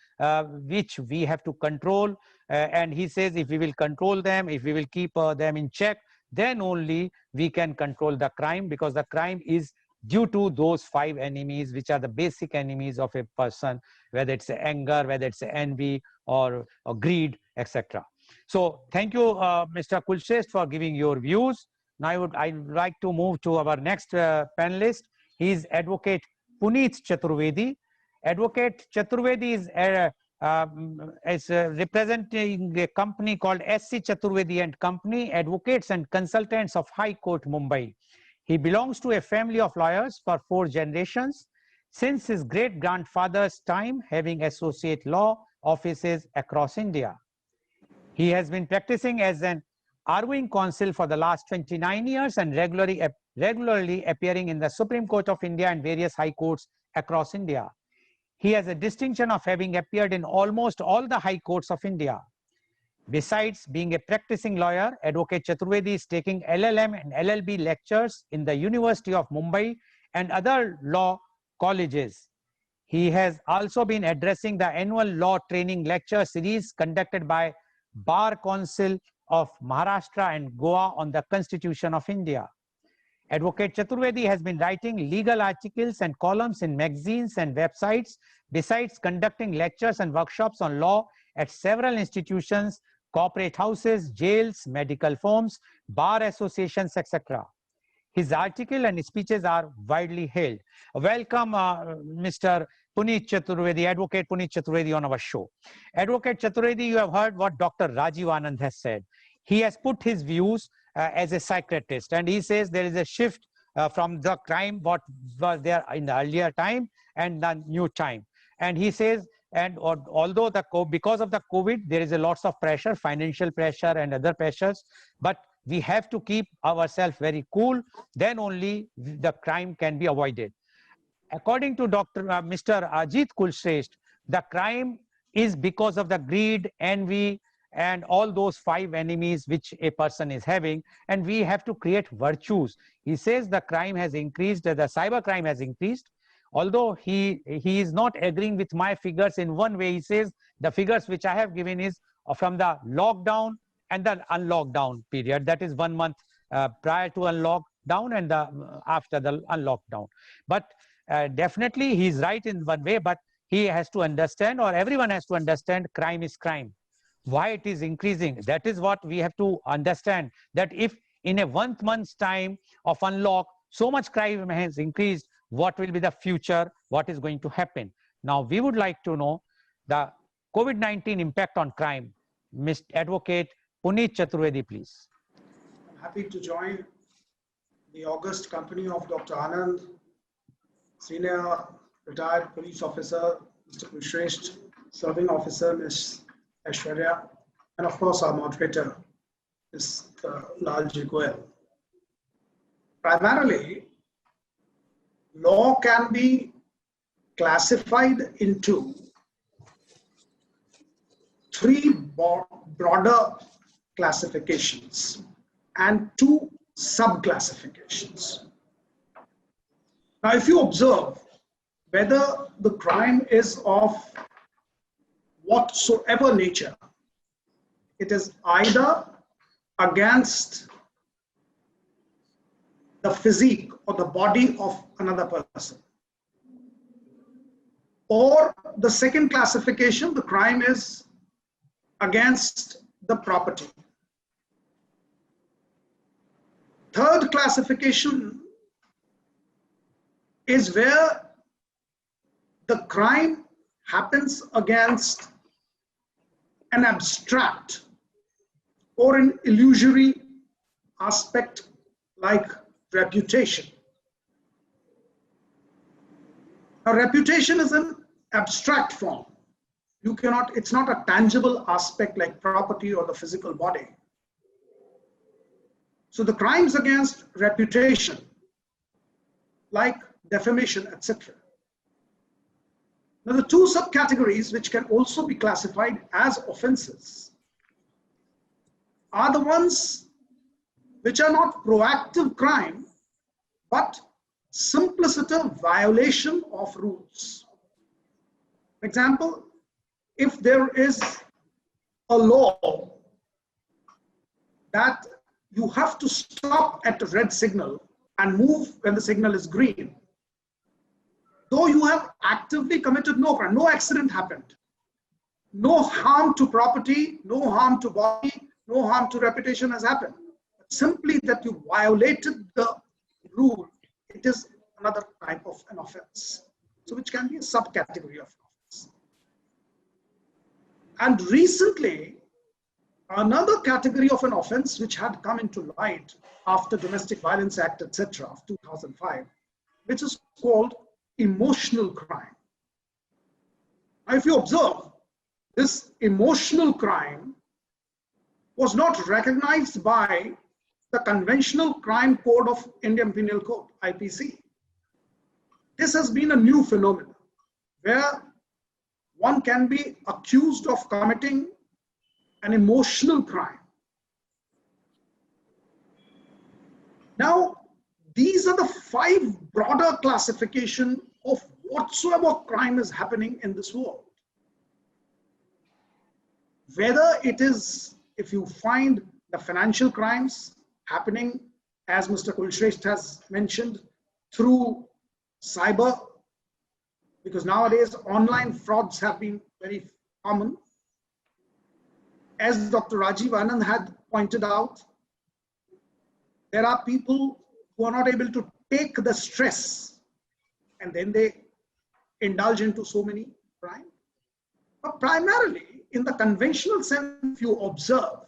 which we have to control. And he says if we will control them, if we will keep them in check, then only we can control the crime, because the crime is due to those 5 enemies, which are the basic enemies of a person, whether it's anger, whether it's envy or greed, etc. So thank you, Mr. Kulshrestha, for giving your views. Now I'd like to move to our next panelist. He is Advocate Puneet Chaturvedi. Advocate Chaturvedi is representing a company called SC Chaturvedi and Company, Advocates and Consultants of High Court, Mumbai. He belongs to a family of lawyers for 4 generations, since his great-grandfather's time, having associate law offices across India. He has been practicing as an arguing counsel for the last 29 years and regularly appearing in the Supreme Court of India and various high courts across India. He has a distinction of having appeared in almost all the high courts of India. Besides being a practicing lawyer, Advocate Chaturvedi is taking LLM and LLB lectures in the University of Mumbai and other law colleges. He has also been addressing the annual law training lecture series conducted by Bar Council of Maharashtra and Goa on the Constitution of India. Advocate Chaturvedi has been writing legal articles and columns in magazines and websites, besides conducting lectures and workshops on law at several institutions corporate houses, jails, medical firms, bar associations, etc. His article and speeches are widely hailed. Welcome, Mr. Puneet Chaturvedi, Advocate Puneet Chaturvedi on our show. Advocate Chaturvedi, you have heard what Dr. Rajiv Anand has said. He has put his views as a psychiatrist, and he says there is a shift from the crime what was there in the earlier time and the new time. And he says, and although because of the COVID, there is a lots of pressure, financial pressure and other pressures, but we have to keep ourselves very cool, then only the crime can be avoided. According to Mr. Ajit Kulshrestha, the crime is because of the greed, envy, and all those 5 enemies which a person is having, and we have to create virtues. He says the crime has increased, the cyber crime has increased, although he is not agreeing with my figures in one way. He says the figures which I have given is from the lockdown and the unlockdown period, that is 1 month prior to unlockdown and after the unlockdown. But definitely he is right in one way, but he has to understand, or everyone has to understand, crime is crime. Why it is increasing, that is what we have to understand, that if in a 1 month's time of unlock so much crime has increased, what will be the future, what is going to happen. Now we would like to know the COVID-19 impact on crime. Mr. Advocate Puneet Chaturvedi, please. I'm happy to join the august company of Dr. Anand, Senior Retired Police Officer, Mr. Kulshrestha, Serving Officer, Ms. Aishwarya, and of course our moderator, Ms. Lalji Goel. Primarily, law can be classified into 3 broader classifications and 2 sub-classifications. Now, if you observe whether the crime is of whatsoever nature, it is either against the physique or the body of another person, or the second classification, the crime is against the property. Third classification is where the crime happens against an abstract or an illusory aspect like reputation. Now, reputation is an abstract form. You cannot, it's not a tangible aspect like property or the physical body. So the crimes against reputation, like defamation, etc. Now, the 2 subcategories which can also be classified as offenses are the ones which are not proactive crime, but simpliciter violation of rules. For example, if there is a law that you have to stop at a red signal and move when the signal is green, though you have actively committed no crime, no accident happened, no harm to property, no harm to body, no harm to reputation has happened. Simply that you violated the rule, it is another type of an offense. So which can be a subcategory of offense. And recently, another category of an offense which had come into light after Domestic Violence Act, etc. of 2005, which is called emotional crime. Now, if you observe, this emotional crime was not recognized by the conventional crime code of Indian Penal Code, IPC. This has been a new phenomenon where one can be accused of committing an emotional crime. Now, these are the 5 broader classification of whatsoever crime is happening in this world. Whether it is, if you find the financial crimes happening, as Mr. Kulshrestha has mentioned, through cyber, because nowadays online frauds have been very common. As Dr. Rajiv Anand had pointed out, there are people who are not able to take the stress and then they indulge into so many crime. But primarily, in the conventional sense, if you observe,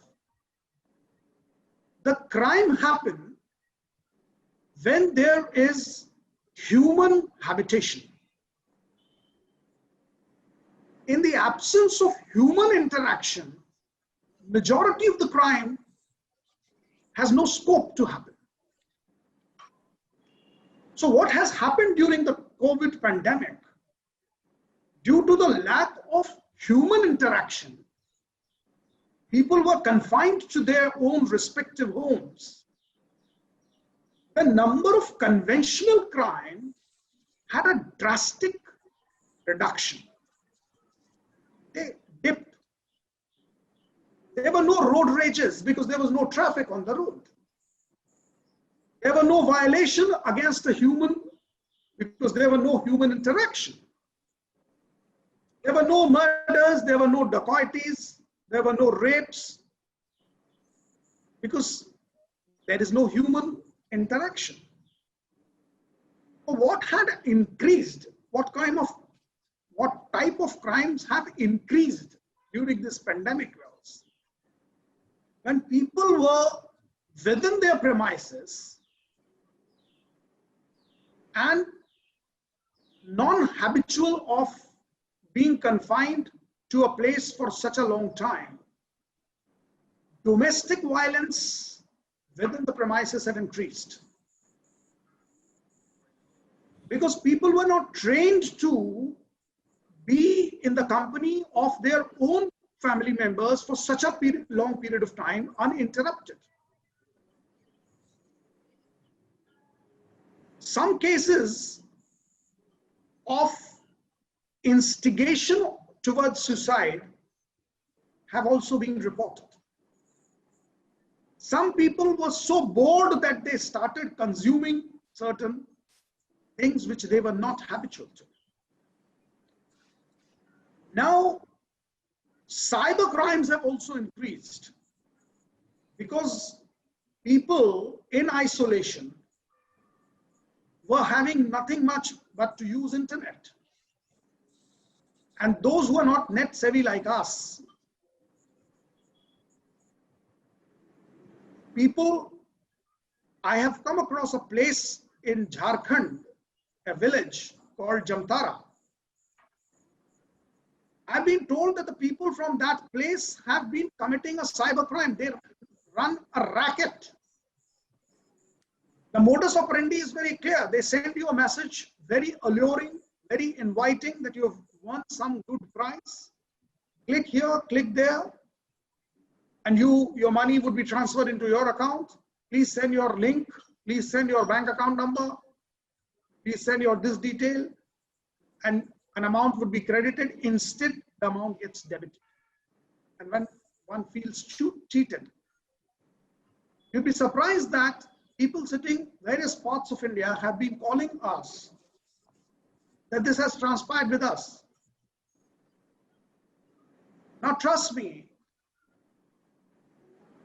the crime happens when there is human habitation. In the absence of human interaction, majority of the crime has no scope to happen. So what has happened during the COVID pandemic, due to the lack of human interaction, people were confined to their own respective homes. The number of conventional crime had a drastic reduction. They dipped. There were no road rages because there was no traffic on the road. There were no violation against a human because there were no human interaction. There were no murders, there were no dacoities, there were no rapes because there is no human interaction. So what had increased? What type of crimes have increased during this pandemic was when people were within their premises and non-habitual of being confined to a place for such a long time. Domestic violence within the premises have increased because people were not trained to be in the company of their own family members for such a long period of time uninterrupted. Some cases of instigation towards suicide have also been reported. Some people were so bored that they started consuming certain things which they were not habitual to. Now, cyber crimes have also increased because people in isolation were having nothing much but to use internet. And those who are not net savvy like us, I have come across a place in Jharkhand, a village called Jamtara. I've been told that the people from that place have been committing a cyber crime. They run a racket. The modus operandi is very clear. They send you a message, very alluring, very inviting, that you have won some good prize. Click here, click there, and your money would be transferred into your account. Please send your link. Please send your bank account number. Please send your this detail, and an amount would be credited. Instead, the amount gets debited. And when one feels cheated, you'll be surprised that people sitting various parts of India have been calling us that this has transpired with us. Now, trust me,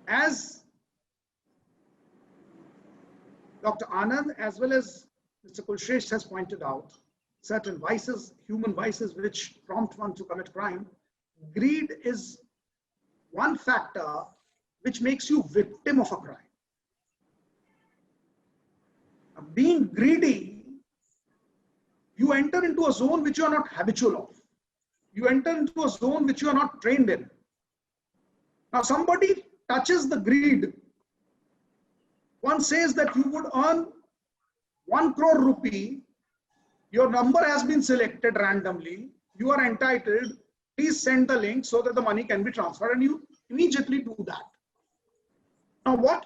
as Dr. Anand as well as Mr. Kulshresh has pointed out, certain vices, human vices which prompt one to commit crime, greed is one factor which makes you victim of a crime. Being greedy, you enter into a zone which you are not habitual of. You enter into a zone which you are not trained in. Now somebody touches the greed. One says that you would earn 1 crore rupee. Your number has been selected randomly. You are entitled. Please send the link so that the money can be transferred, and you immediately do that. Now what?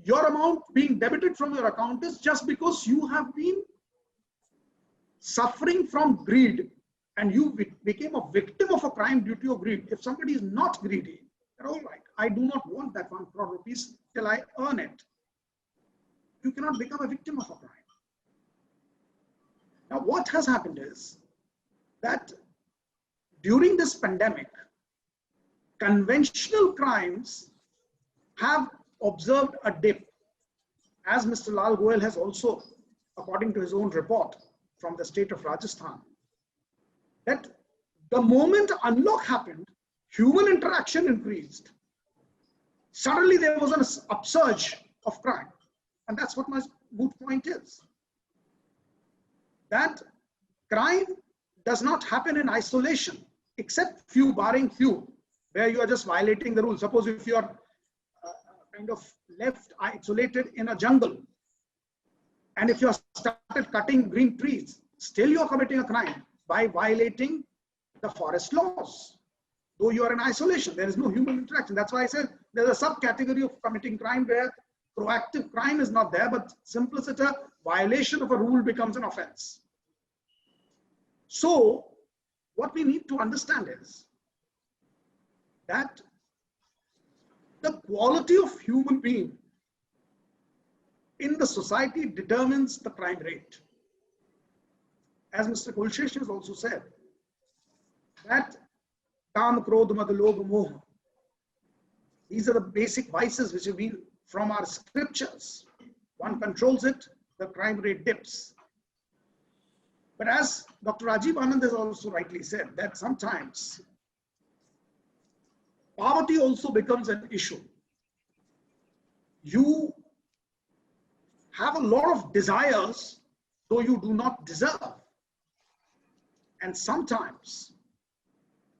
Your amount being debited from your account is just because you have been suffering from greed and you became a victim of a crime due to your greed. If somebody is not greedy, they're all right. I do not want that 1 crore rupees till I earn it. You cannot become a victim of a crime. Now, what has happened is that during this pandemic, conventional crimes have observed a dip, as Mr. Lal Goyal has also, according to his own report from the state of Rajasthan, that the moment unlock happened, human interaction increased. Suddenly there was an upsurge of crime. And that's what my moot point is. That crime does not happen in isolation, except few, barring few, where you are just violating the rules. Suppose if you are kind of left isolated in a jungle, and if you have started cutting green trees, still you are committing a crime by violating the forest laws. Though you are in isolation, there is no human interaction. That's why I said there's a subcategory of committing crime where proactive crime is not there, but simpliciter violation of a rule becomes an offense. So what we need to understand is that the quality of human being in the society determines the crime rate. As Mr. Kulshesh has also said, that Kam, Krodh, Mad, Lobh, Moh, these are the basic vices which have been from our scriptures. One controls it, the crime rate dips. But as Dr. Rajiv Anand has also rightly said, that sometimes poverty also becomes an issue. You have a lot of desires, though you do not deserve. And sometimes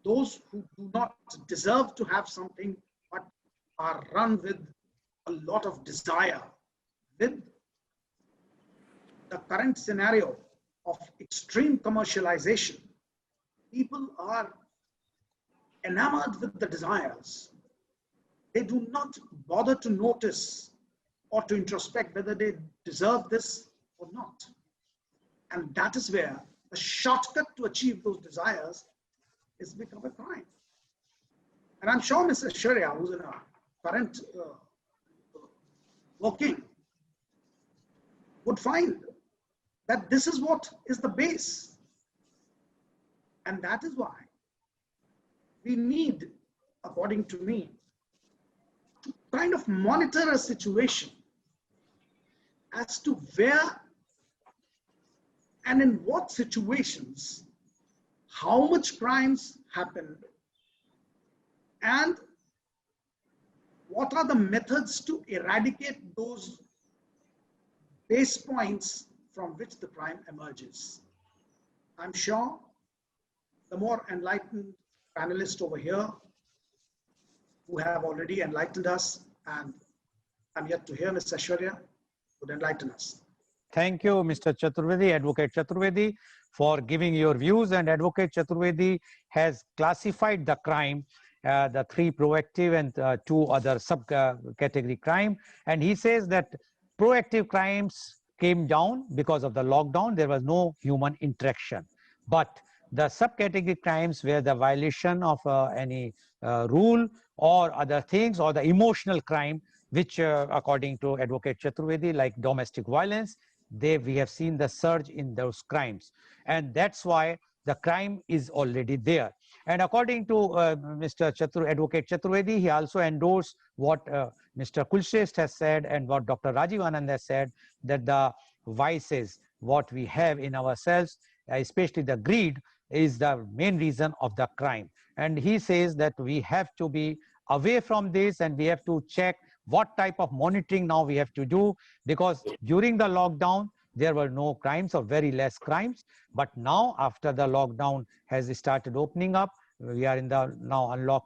those who do not deserve to have something but are run with a lot of desire, with the current scenario of extreme commercialization, people are enamored with the desires. They do not bother to notice or to introspect whether they deserve this or not. And that is where the shortcut to achieve those desires is become a crime. And I'm sure Mr. Sharia, who's in our current working, would find that this is what is the base. And that is why we need, according to me, to kind of monitor a situation as to where and in what situations, how much crimes happen, and what are the methods to eradicate those base points from which the crime emerges. I'm sure the more enlightened panelists over here who have already enlightened us, and I'm yet to hear Mr. Aishwarya, would enlighten us. Thank you, Mr. Chaturvedi, Advocate Chaturvedi, for giving your views. And Advocate Chaturvedi has classified the crime, the 3 proactive and 2 other subcategory crime. And he says that proactive crimes came down because of the lockdown. There was no human interaction. But the subcategory crimes where the violation of any rule or other things, or the emotional crime, which according to Advocate Chaturvedi, like domestic violence, we have seen the surge in those crimes. And that's why the crime is already there. And according to Advocate Chaturvedi, he also endorsed what Mr. Kulshesh has said and what Dr. Rajiv Anand has said, that the vices, what we have in ourselves, especially the greed, is the main reason of the crime. And he says that we have to be away from this, and we have to check what type of monitoring now we have to do, because during the lockdown, there were no crimes or very less crimes. But now, after the lockdown has started opening up, we are in the now unlock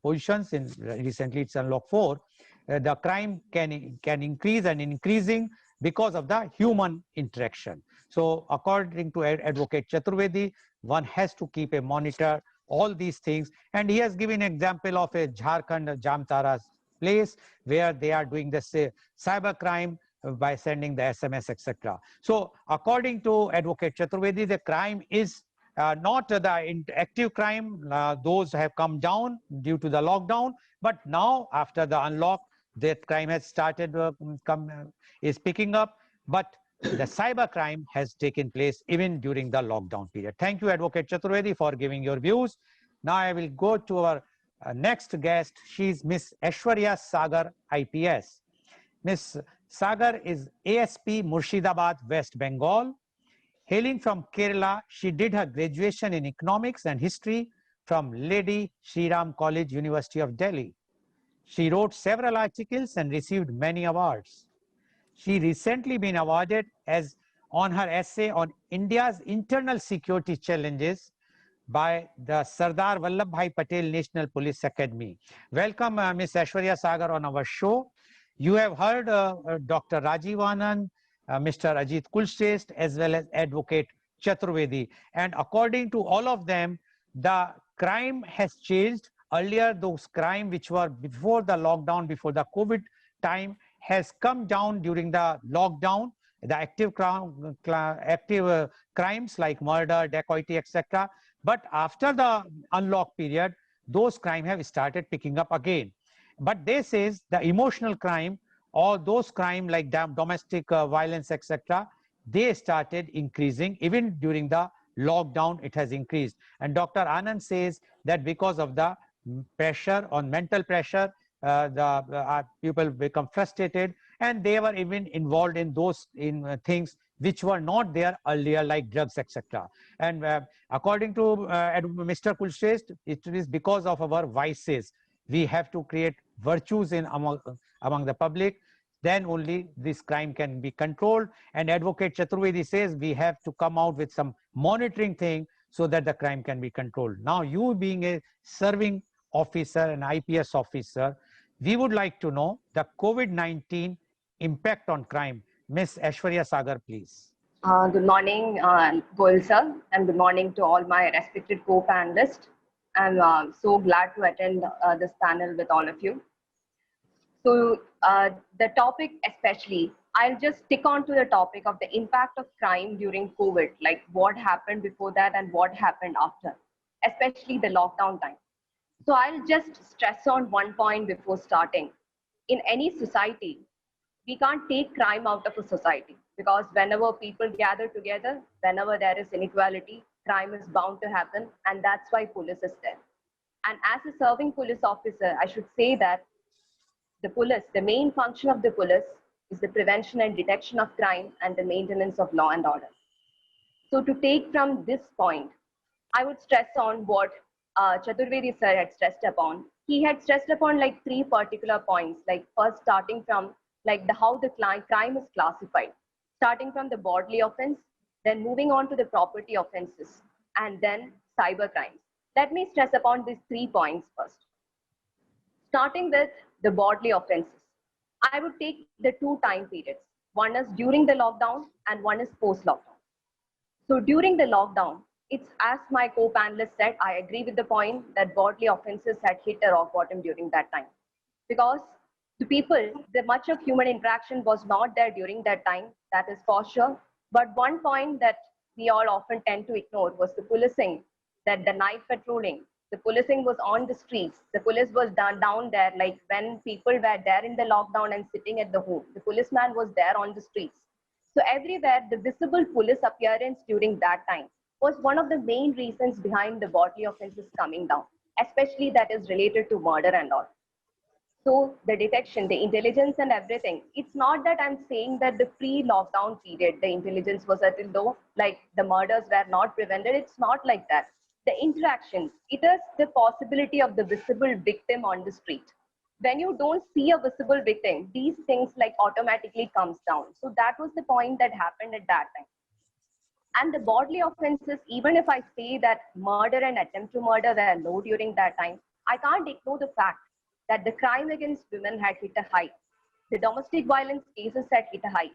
positions. Recently, it's unlock 4. The crime can increase and increasing because of the human interaction. So according to Advocate Chaturvedi, one has to keep a monitor all these things. And he has given an example of a Jharkhand Jamtara place where they are doing this cyber crime by sending the SMS, etc. So according to Advocate Chaturvedi, the crime is not the active crime. Those have come down due to the lockdown. But now, after the unlock, that crime has started is picking up. But the cyber crime has taken place even during the lockdown period. Thank you, Advocate Chaturvedi, for giving your views. Now I will go to our next guest, she's Miss Aishwarya Sagar, IPS. Miss Sagar is ASP Murshidabad, West Bengal. Hailing from Kerala, she did her graduation in economics and history from Lady Shri Ram College, University of Delhi. She wrote several articles and received many awards. She recently been awarded as on her essay on India's internal security challenges by the Sardar Vallabhbhai Patel National Police Academy. Welcome, Ms. Aishwarya Sagar on our show. You have heard Dr. Rajiv Anand, Mr. Ajit Kulshrestha, as well as Advocate Chaturvedi. And according to all of them, the crime has changed. Earlier, those crime which were before the lockdown, before the COVID time, has come down during the lockdown. The active crimes like murder, dacoity, etc. But after the unlock period, those crimes have started picking up again. But they says the emotional crime or those crime like domestic violence, etc., they started increasing. Even during the lockdown, it has increased. And Dr. Anand says that because of the pressure on mental pressure, people become frustrated, and they were even involved in those things which were not there earlier, like drugs, etc. And according to Mr. Kulshrestha, it is because of our vices. We have to create virtues in among the public. Then only this crime can be controlled. And Advocate Chaturvedi says we have to come out with some monitoring thing so that the crime can be controlled. Now, you being a serving officer, an IPS officer, we would like to know the COVID-19 impact on crime. Ms. Aishwarya Sagar, please. Good morning, Goel sir, and good morning to all my respected co-panelists. I'm so glad to attend this panel with all of you. So the topic especially, I'll just stick on to the topic of the impact of crime during COVID, like what happened before that and what happened after, especially the lockdown time. So I'll just stress on one point before starting. In any society, we can't take crime out of a society, because whenever people gather together, whenever there is inequality, crime is bound to happen, and that's why police is there. And as a serving police officer, I should say that the main function of the police is the prevention and detection of crime and the maintenance of law and order. So to take from this point, I would stress on what Chaturvedi sir had stressed upon. He had stressed upon like 3 particular points, like first starting from like how the crime is classified, starting from the bodily offense, then moving on to the property offenses, and then cyber crimes. Let me stress upon these 3 points first. Starting with the bodily offenses, I would take the 2 time periods. One is during the lockdown and one is post-lockdown. So during the lockdown, it's as my co-panelist said, I agree with the point that bodily offenses had hit a rock bottom during that time. Because to people, the much of human interaction was not there during that time, that is for sure. But one point that we all often tend to ignore was the policing, that the night patrolling, the policing was on the streets. The police was down there, like when people were there in the lockdown and sitting at the home, the policeman was there on the streets. So everywhere, the visible police appearance during that time was one of the main reasons behind the bodily offenses coming down, especially that is related to murder and all. So the detection, the intelligence and everything, it's not that I'm saying that the pre-lockdown period, the intelligence was at low, like the murders were not prevented. It's not like that. The interactions, it is the possibility of the visible victim on the street. When you don't see a visible victim, these things like automatically comes down. So that was the point that happened at that time. And the bodily offenses, even if I say that murder and attempt to murder were low during that time, I can't ignore the fact that the crime against women had hit a high. The domestic violence cases had hit a high.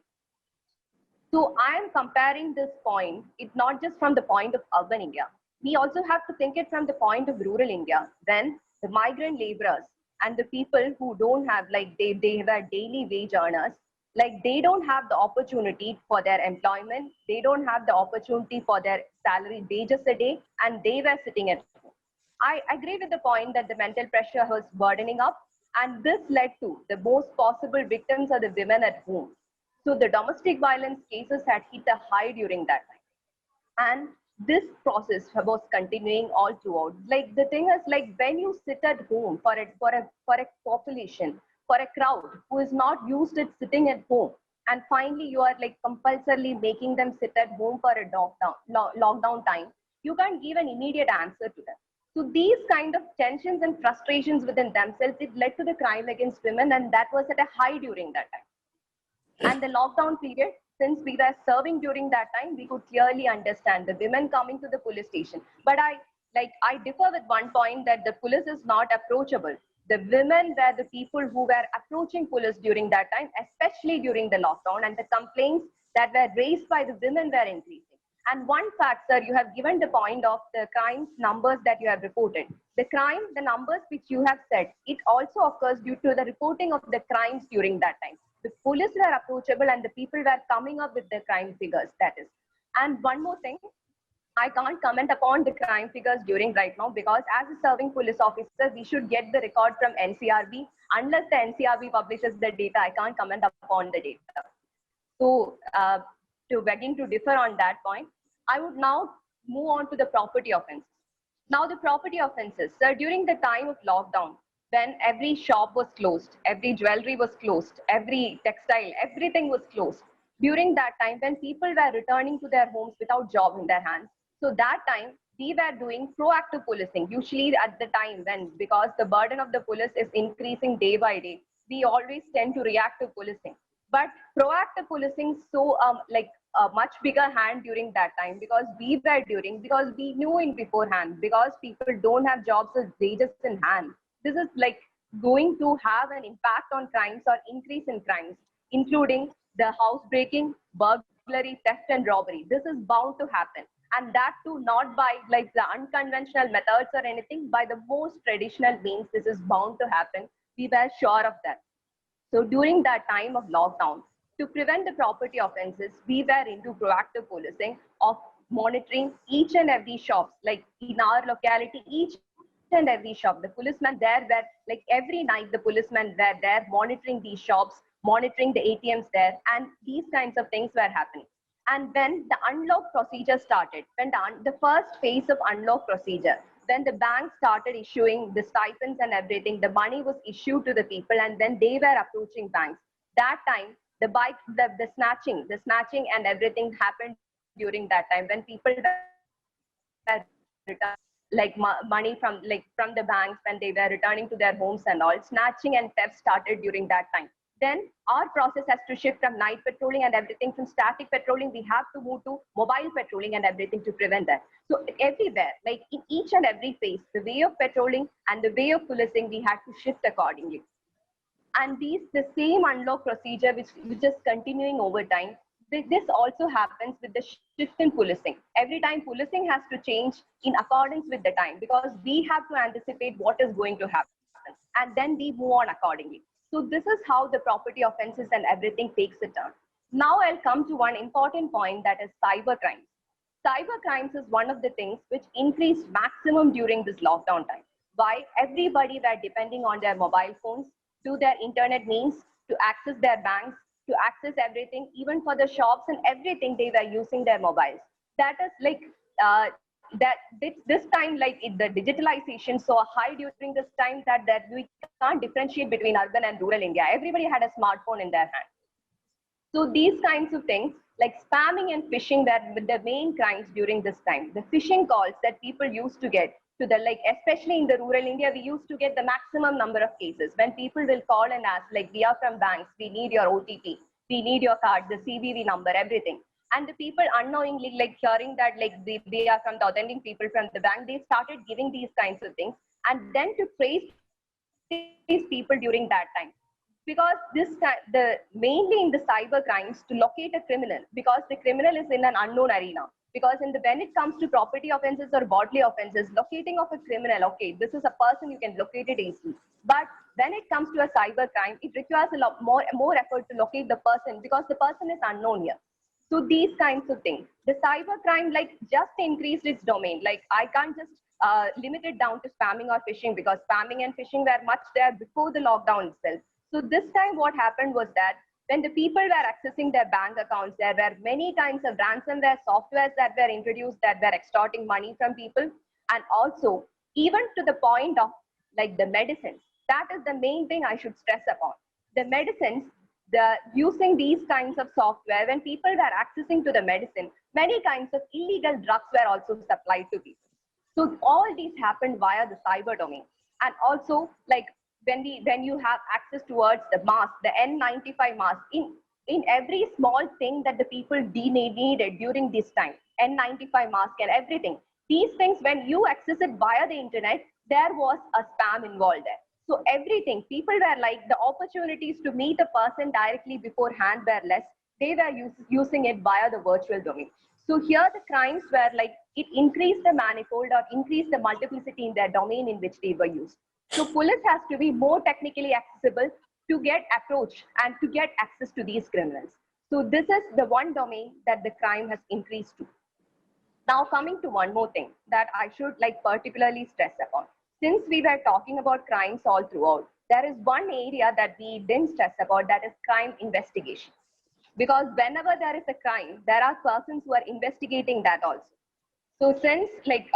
So I am comparing this point, it's not just from the point of urban India. We also have to think it from the point of rural India, when the migrant laborers and the people who don't have, like they were daily wage earners, like they don't have the opportunity for their employment, they don't have the opportunity for their salary wages a day, and they were sitting at home. I agree with the point that the mental pressure was burdening up, and this led to the most possible victims are the women at home. So the domestic violence cases had hit a high during that time. And this process was continuing all throughout. Like the thing is, like when you sit at home for a population, for a crowd who is not used to sitting at home, and finally you are like compulsorily making them sit at home for a lockdown time, you can't give an immediate answer to them. So these kind of tensions and frustrations within themselves, it led to the crime against women, and that was at a high during that time. And the lockdown period, since we were serving during that time, we could clearly understand the women coming to the police station. But I differ with one point that the police is not approachable. The women were the people who were approaching police during that time, especially during the lockdown, and the complaints that were raised by the women were increasing. And one fact, sir, you have given the point of the crimes numbers that you have reported. The numbers which you have said, it also occurs due to the reporting of the crimes during that time. The police were approachable and the people were coming up with the crime figures, that is. And one more thing, I can't comment upon the crime figures during right now, because as a serving police officer, we should get the record from NCRB. Unless the NCRB publishes the data, I can't comment upon the data. So to begging to differ on that point, I would now move on to the property offenses. Now the property offenses, sir, during the time of lockdown, when every shop was closed, every jewelry was closed, every textile, everything was closed. During that time, when people were returning to their homes without job in their hands, so that time we were doing proactive policing. Usually at the time when, because the burden of the police is increasing day by day, we always tend to react to policing. But proactive policing so like a much bigger hand during that time, because we knew in beforehand, because people don't have jobs as wages in hand. This is like going to have an impact on crimes or increase in crimes, including the housebreaking, burglary, theft, and robbery. This is bound to happen. And that too, not by like the unconventional methods or anything, by the most traditional means, this is bound to happen. We were sure of that. So during that time of lockdown, to prevent the property offenses, we were into proactive policing of monitoring each and every shops, like in our locality, each and every shop. The policemen there were like every night, the policemen were there monitoring these shops, monitoring the ATMs there, and these kinds of things were happening. And when the unlock procedure started, when the first phase of unlock procedure, when the bank started issuing the stipends and everything, the money was issued to the people, and then they were approaching banks. That time, the snatching and everything happened during that time, when people were returning like money from the banks, when they were returning to their homes and all. Snatching and theft started during that time. Then our process has to shift from night patrolling and everything, from static patrolling, we have to move to mobile patrolling and everything to prevent that. So everywhere, like in each and every phase, the way of patrolling and the way of policing, we had to shift accordingly. And the same unlock procedure, which is continuing over time, this also happens with the shift in policing. Every time policing has to change in accordance with the time, because we have to anticipate what is going to happen, and then we move on accordingly. So this is how the property offenses and everything takes a turn. Now I'll come to one important point, that is cyber crimes. Cyber crimes is one of the things which increased maximum during this lockdown time. Why? Everybody were depending on their mobile phones, to their internet means, to access their banks, to access everything, even for the shops and everything, they were using their mobiles. That is like this time, like the digitalization so high during this time that we can't differentiate between urban and rural India. Everybody had a smartphone in their hand. So these kinds of things like spamming and phishing were the main crimes during this time. The phishing calls that people used to get to the, like, especially in the rural India, we used to get the maximum number of cases when people will call and ask, like, we are from banks, we need your OTP, we need your card, the CVV number, everything. And the people unknowingly, like hearing that, like they are from the authentic people from the bank, they started giving these kinds of things. And then to trace these people during that time, because mainly in the cyber crimes, to locate a criminal, because the criminal is in an unknown arena. Because when it comes to property offenses or bodily offenses, locating of a criminal, okay, this is a person, you can locate it easily. But when it comes to a cyber crime, it requires a lot more effort to locate the person, because the person is unknown here. So these kinds of things, the cyber crime like just increased its domain. Like I can't just limit it down to spamming or phishing, because spamming and phishing were much there before the lockdown itself. So this time what happened was that when the people were accessing their bank accounts, there were many kinds of ransomware softwares that were introduced that were extorting money from people. And also, even to the point of like the medicines, that is the main thing I should stress upon. The medicines, using these kinds of software, when people were accessing to the medicine, many kinds of illegal drugs were also supplied to people. So all these happened via the cyber domain. And also, like when you have access towards the mask, the N95 mask, in every small thing that the people needed during this time, N95 mask and everything, these things, when you access it via the internet, there was a spam involved there. So everything, people were like, the opportunities to meet a person directly beforehand were less. They were using it via the virtual domain. So here the crimes were like, it increased the manifold or increased the multiplicity in their domain in which they were used. So police has to be more technically accessible to get approach and to get access to these criminals. So this is the one domain that the crime has increased to. Now coming to one more thing that I should like particularly stress upon. Since we were talking about crimes all throughout, there is one area that we didn't stress about, that is crime investigation. Because whenever there is a crime, there are persons who are investigating that also. So since like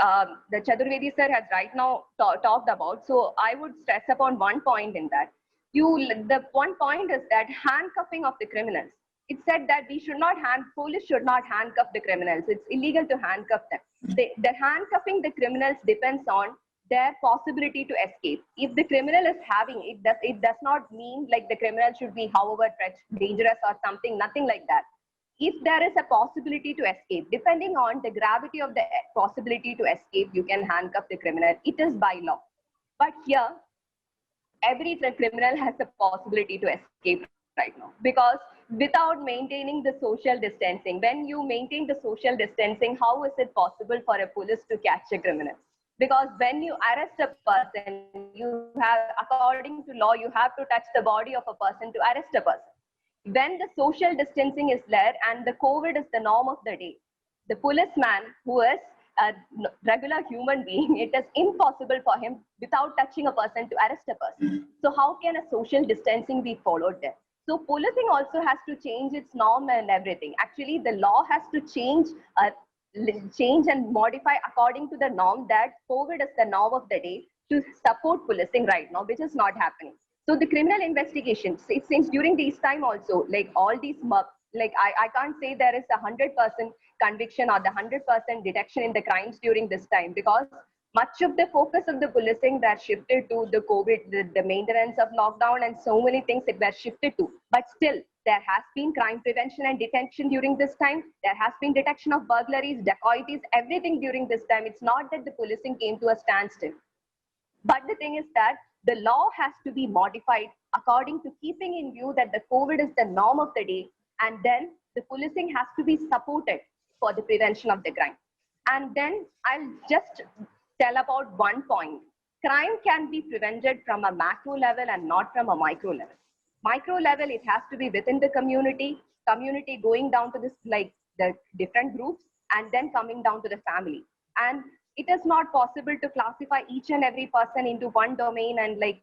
the Chaturvedi sir has right now talked about, so I would stress upon one point in that. The one point is that handcuffing of the criminals. It said that police should not handcuff the criminals. It's illegal to handcuff them. The handcuffing the criminals depends on their possibility to escape. If the criminal is having it does not mean like the criminal should be however dangerous or something, nothing like that. If there is a possibility to escape, depending on the gravity of the possibility to escape, you can handcuff the criminal. It is by law. But here, every criminal has the possibility to escape right now, because without maintaining the social distancing, when you maintain the social distancing, how is it possible for a police to catch a criminal? Because when you arrest a person, you have, according to law, you have to touch the body of a person to arrest a person. When the social distancing is there and the COVID is the norm of the day, the policeman who is a regular human being, it is impossible for him without touching a person to arrest a person. So how can a social distancing be followed there? So policing also has to change its norm and everything. Actually, the law has to change and modify according to the norm that COVID is the norm of the day to support policing right now, which is not happening. So the criminal investigations, since during this time also, like all these, like I can't say there is 100% conviction or the 100% detection in the crimes during this time, because much of the focus of the policing were shifted to the COVID, the maintenance of lockdown, and so many things it were shifted to. But still, there has been crime prevention and detection during this time. There has been detection of burglaries, dacoities, everything during this time. It's not that the policing came to a standstill. But the thing is that the law has to be modified according to keeping in view that the COVID is the norm of the day, and then the policing has to be supported for the prevention of the crime. And then I'll just tell about one point. Crime can be prevented from a macro level and not from a micro level. Micro level, it has to be within the community going down to this, like the different groups, and then coming down to the family. And it is not possible to classify each and every person into one domain and like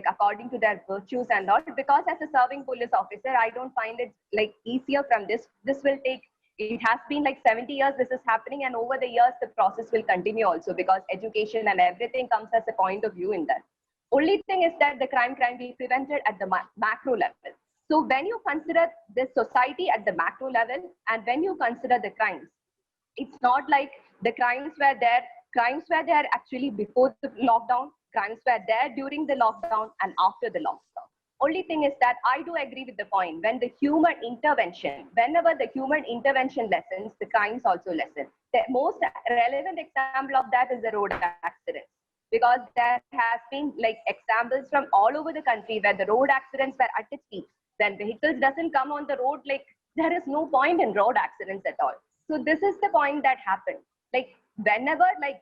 according to their virtues and all, because as a serving police officer, I don't find it like easier from this. This will take, it has been like 70 years this is happening, and over the years the process will continue also, because education and everything comes as a point of view in that. Only thing is that the crime can be prevented at the macro level. So when you consider the society at the macro level and when you consider the crimes, it's not like the crimes were there actually before the lockdown, crimes were there during the lockdown and after the lockdown. Only thing is that I do agree with the point, when the human intervention, whenever the human intervention lessens, the crimes also lessen. The most relevant example of that is the road accidents, because there has been like examples from all over the country where the road accidents were at its peak. When vehicles doesn't come on the road, like there is no point in road accidents at all. So this is the point that happened. Like whenever like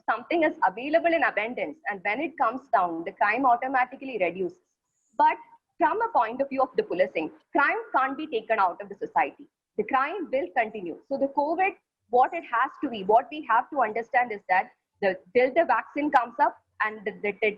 something is available in abundance and when it comes down, the crime automatically reduces. But from a point of view of the policing, crime can't be taken out of the society. The crime will continue. So the COVID, what it has to be, what we have to understand is that till the vaccine comes up and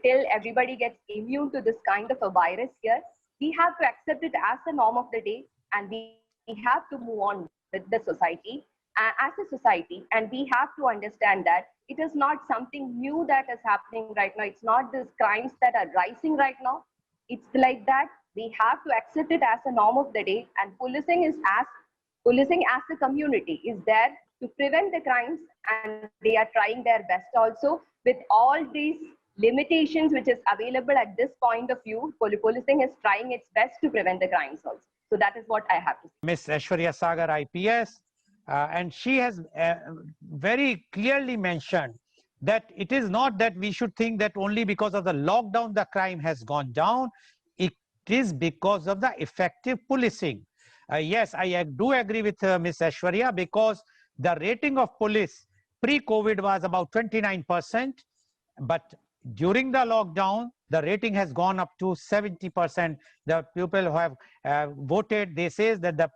till everybody gets immune to this kind of a virus here, we have to accept it as the norm of the day, and we have to move on with the society as a society. And we have to understand that it is not something new that is happening right now. It's not these crimes that are rising right now. It's like that. We have to accept it as a norm of the day, and policing as a community is there to prevent the crimes, and they are trying their best also with all these limitations which is available at this point of view. Policing is trying its best to prevent the crimes also. So that is what I have to say. Miss Aishwarya Sagar, IPS, and she has very clearly mentioned that it is not that we should think that only because of the lockdown the crime has gone down. It is because of the effective policing. Yes, I do agree with Miss Aishwarya, because the rating of police pre-COVID was about 29%, but during the lockdown, the rating has gone up to 70%. The people who have voted, they say that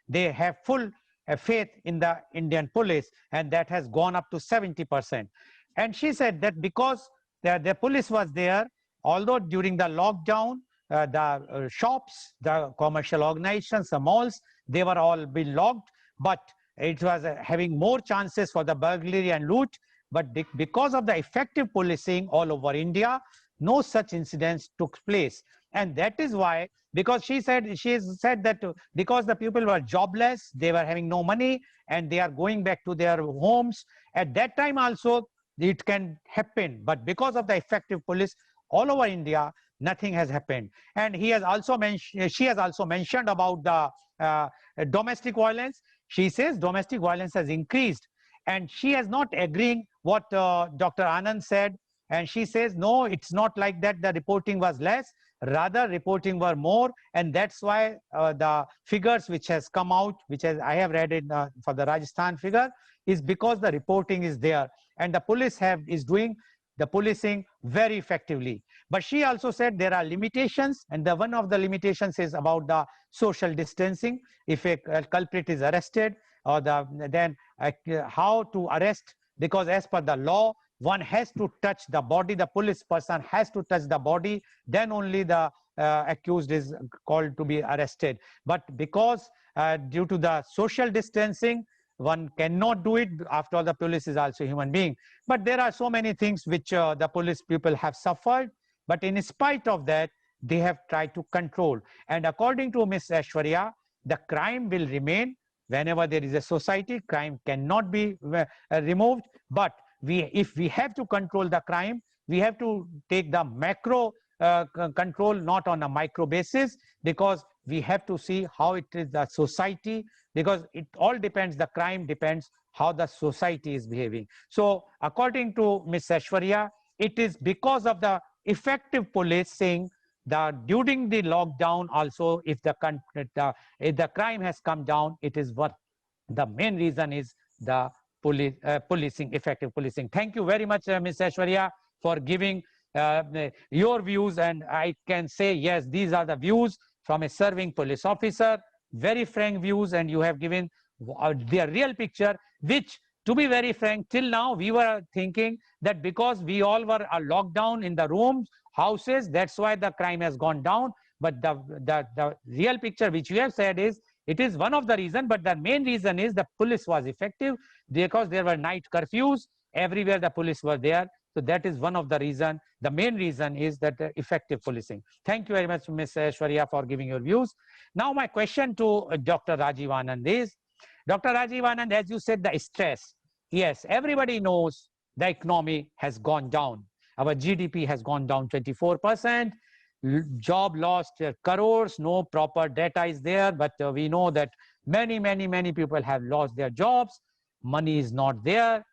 they have full faith in the Indian police, and that has gone up to 70%. And she said that because the police was there, although during the lockdown, the shops, the commercial organizations, the malls, they were all been locked, but it was having more chances for the burglary and loot. But because of the effective policing all over India, no such incidents took place. And that is why, because she said that because the people were jobless, they were having no money, and they are going back to their homes. At that time also, it can happen. But because of the effective police all over India, nothing has happened. And she has also mentioned about the domestic violence. She says domestic violence has increased, and she is not agreeing what Dr. Anand said. And she says, no, it's not like that. The reporting was less, rather reporting were more. And that's why the figures which has come out, I have read it for the Rajasthan figure, is because the reporting is there. And the police is doing the policing very effectively. But she also said there are limitations, and one of the limitations is about the social distancing. If a culprit is arrested, or then how to arrest, because as per the law, one has to touch the body, the police person has to touch the body, then only the accused is called to be arrested. But because due to the social distancing, one cannot do it. After all, the police is also a human being. But there are so many things which the police people have suffered, but in spite of that, they have tried to control. And according to Ms. Aishwarya, the crime will remain. Whenever there is a society, crime cannot be removed. But if we have to control the crime, we have to take the macro control, not on a micro basis, because we have to see how it is the society, because it all depends, the crime depends how the society is behaving. So according to Ms. Aishwarya, it is because of the effective policing that during the lockdown also, if the crime has come down, it is what the main reason is the policing, effective policing. Thank you very much, Ms. Aishwarya, for giving your views. And I can say, yes, these are the views from a serving police officer, very frank views, and you have given the real picture, which, to be very frank, till now we were thinking that because we all were locked down in the rooms, houses, that's why the crime has gone down. But the real picture which you have said is, it is one of the reasons, but the main reason is the police was effective, because there were night curfews everywhere, the police were there. So that is one of the reason. The main reason is that effective policing. Thank you very much, Ms. Aishwarya, for giving your views. Now my question to Dr. Rajiv Anand is, Dr. Rajiv Anand, as you said, the stress. Yes, everybody knows the economy has gone down. Our GDP has gone down 24%. Job lost crores, no proper data is there, but we know that many people have lost their jobs. Money is not there.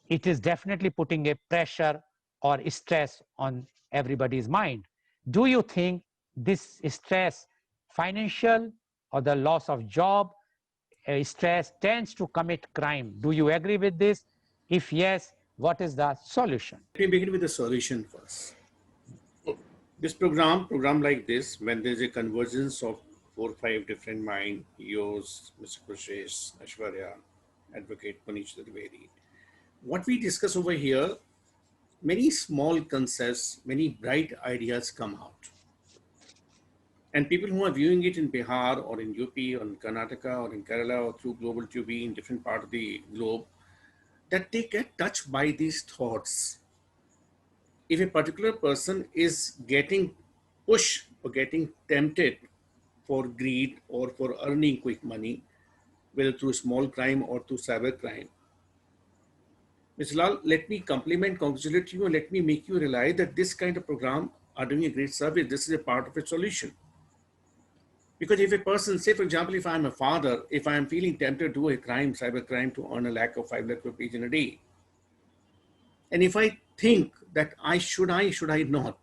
It is definitely putting a pressure or stress on everybody's mind. Do you think this stress, financial or the loss of job, stress tends to commit crime? Do you agree with this? If yes, what is the solution? Let me begin with the solution first. This program like this, when there's a convergence of 4 or 5 different minds, yours, Mr. Kushesh, Aishwarya, Advocate Manish Trivedi, what we discuss over here, many small concepts, many bright ideas come out. And people who are viewing it in Bihar or in UP or in Karnataka or in Kerala or through global TV in different part of the globe, that they get touched by these thoughts. If a particular person is getting pushed or getting tempted for greed or for earning quick money, whether through small crime or through cyber crime, Mr. Lal, let me congratulate you, and let me make you realize that this kind of program are doing a great service. This is a part of a solution. Because if a person, say for example, if I'm a father, if I'm feeling tempted to do a crime, cyber crime, to earn a lakh or 5 lakh rupees in a day, and if I think that should I not?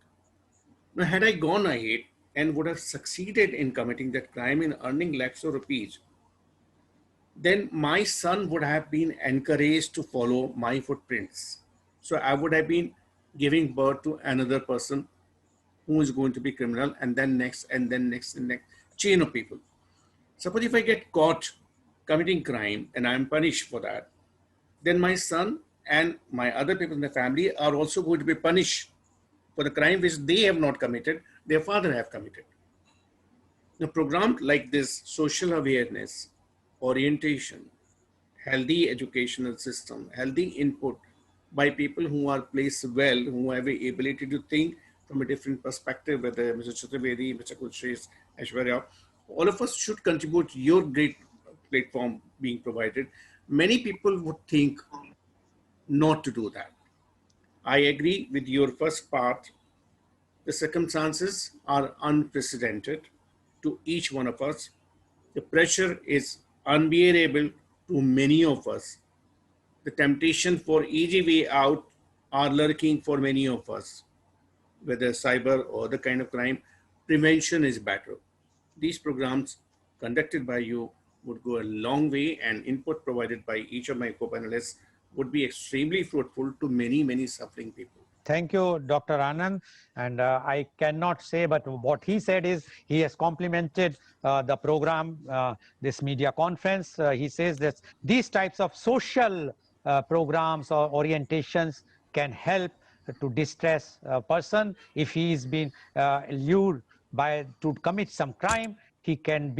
Now, had I gone ahead and would have succeeded in committing that crime in earning lakhs of rupees, then my son would have been encouraged to follow my footprints. So I would have been giving birth to another person who is going to be criminal, and then next, and then next, and next chain of people. Suppose if I get caught committing crime and I'm punished for that, then my son and my other people in the family are also going to be punished for the crime which they have not committed, their father have committed. Now, programs like this, social awareness, orientation, healthy educational system, healthy input by people who are placed well, who have the ability to think from a different perspective, whether Mr. Chaturvedi, Mr. Kulshrestha, Aishwarya, all of us should contribute to your great platform being provided. Many people would think not to do that. I agree with your first part. The circumstances are unprecedented to each one of us. The pressure is unbearable to many of us. The temptation for easy way out are lurking for many of us. Whether cyber or other kind of crime, prevention is better. These programs conducted by you would go a long way, and input provided by each of my co-panelists would be extremely fruitful to many, many suffering people. Thank you, Dr. Anand. And I cannot say, but what he said is he has complimented the program, this media conference. He says that these types of social programs or orientations can help to distress a person. If he is being lured to commit some crime, you can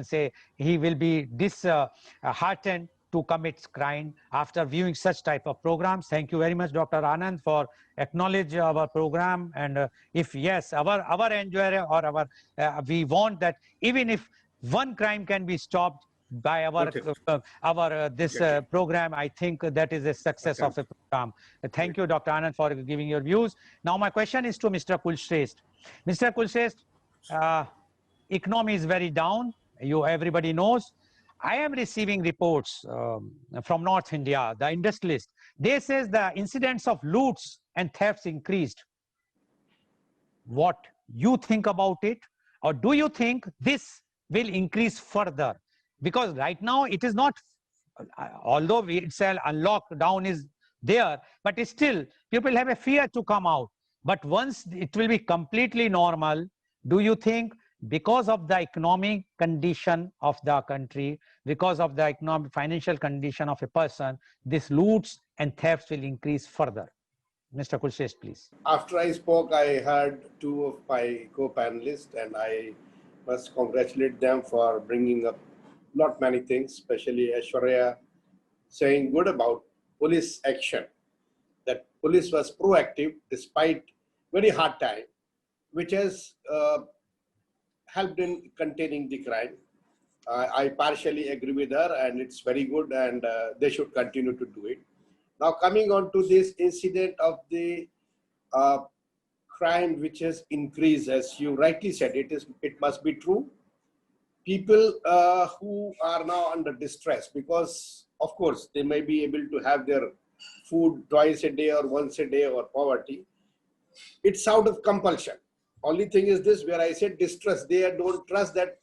say he will be disheartened to commit crime after viewing such type of programs. Thank you very much, Dr. Anand, for acknowledge our program. And if yes, our enjoyer or we want that even if one crime can be stopped by our program, I think that is a success of a program. Thank you, Dr. Anand, for giving your views. Now my question is to Mr. Kulshrestha. Mr. Kulshrestha, economy is very down. Everybody knows. I am receiving reports from North India, the industrialists. They says the incidents of loots and thefts increased. What you think about it? Or do you think this will increase further? Because right now it is not, although it's a lockdown is there, but still people have a fear to come out. But once it will be completely normal, do you think because of the economic condition of the country, because of the economic financial condition of a person, this loots and thefts will increase further? Mr. Kulshrestha, please. After I spoke, I heard two of my co-panelists, and I must congratulate them for bringing up not many things, especially Aishwarya saying good about police action, that police was proactive despite very hard time, which has helped in containing the crime. I partially agree with her, and it's very good, and they should continue to do it. Now, coming on to this incident of the crime which has increased, as you rightly said, it must be true. People who are now under distress because, of course, they may be able to have their food twice a day or once a day or poverty. It's out of compulsion. Only thing is this, where I said distress, they don't trust that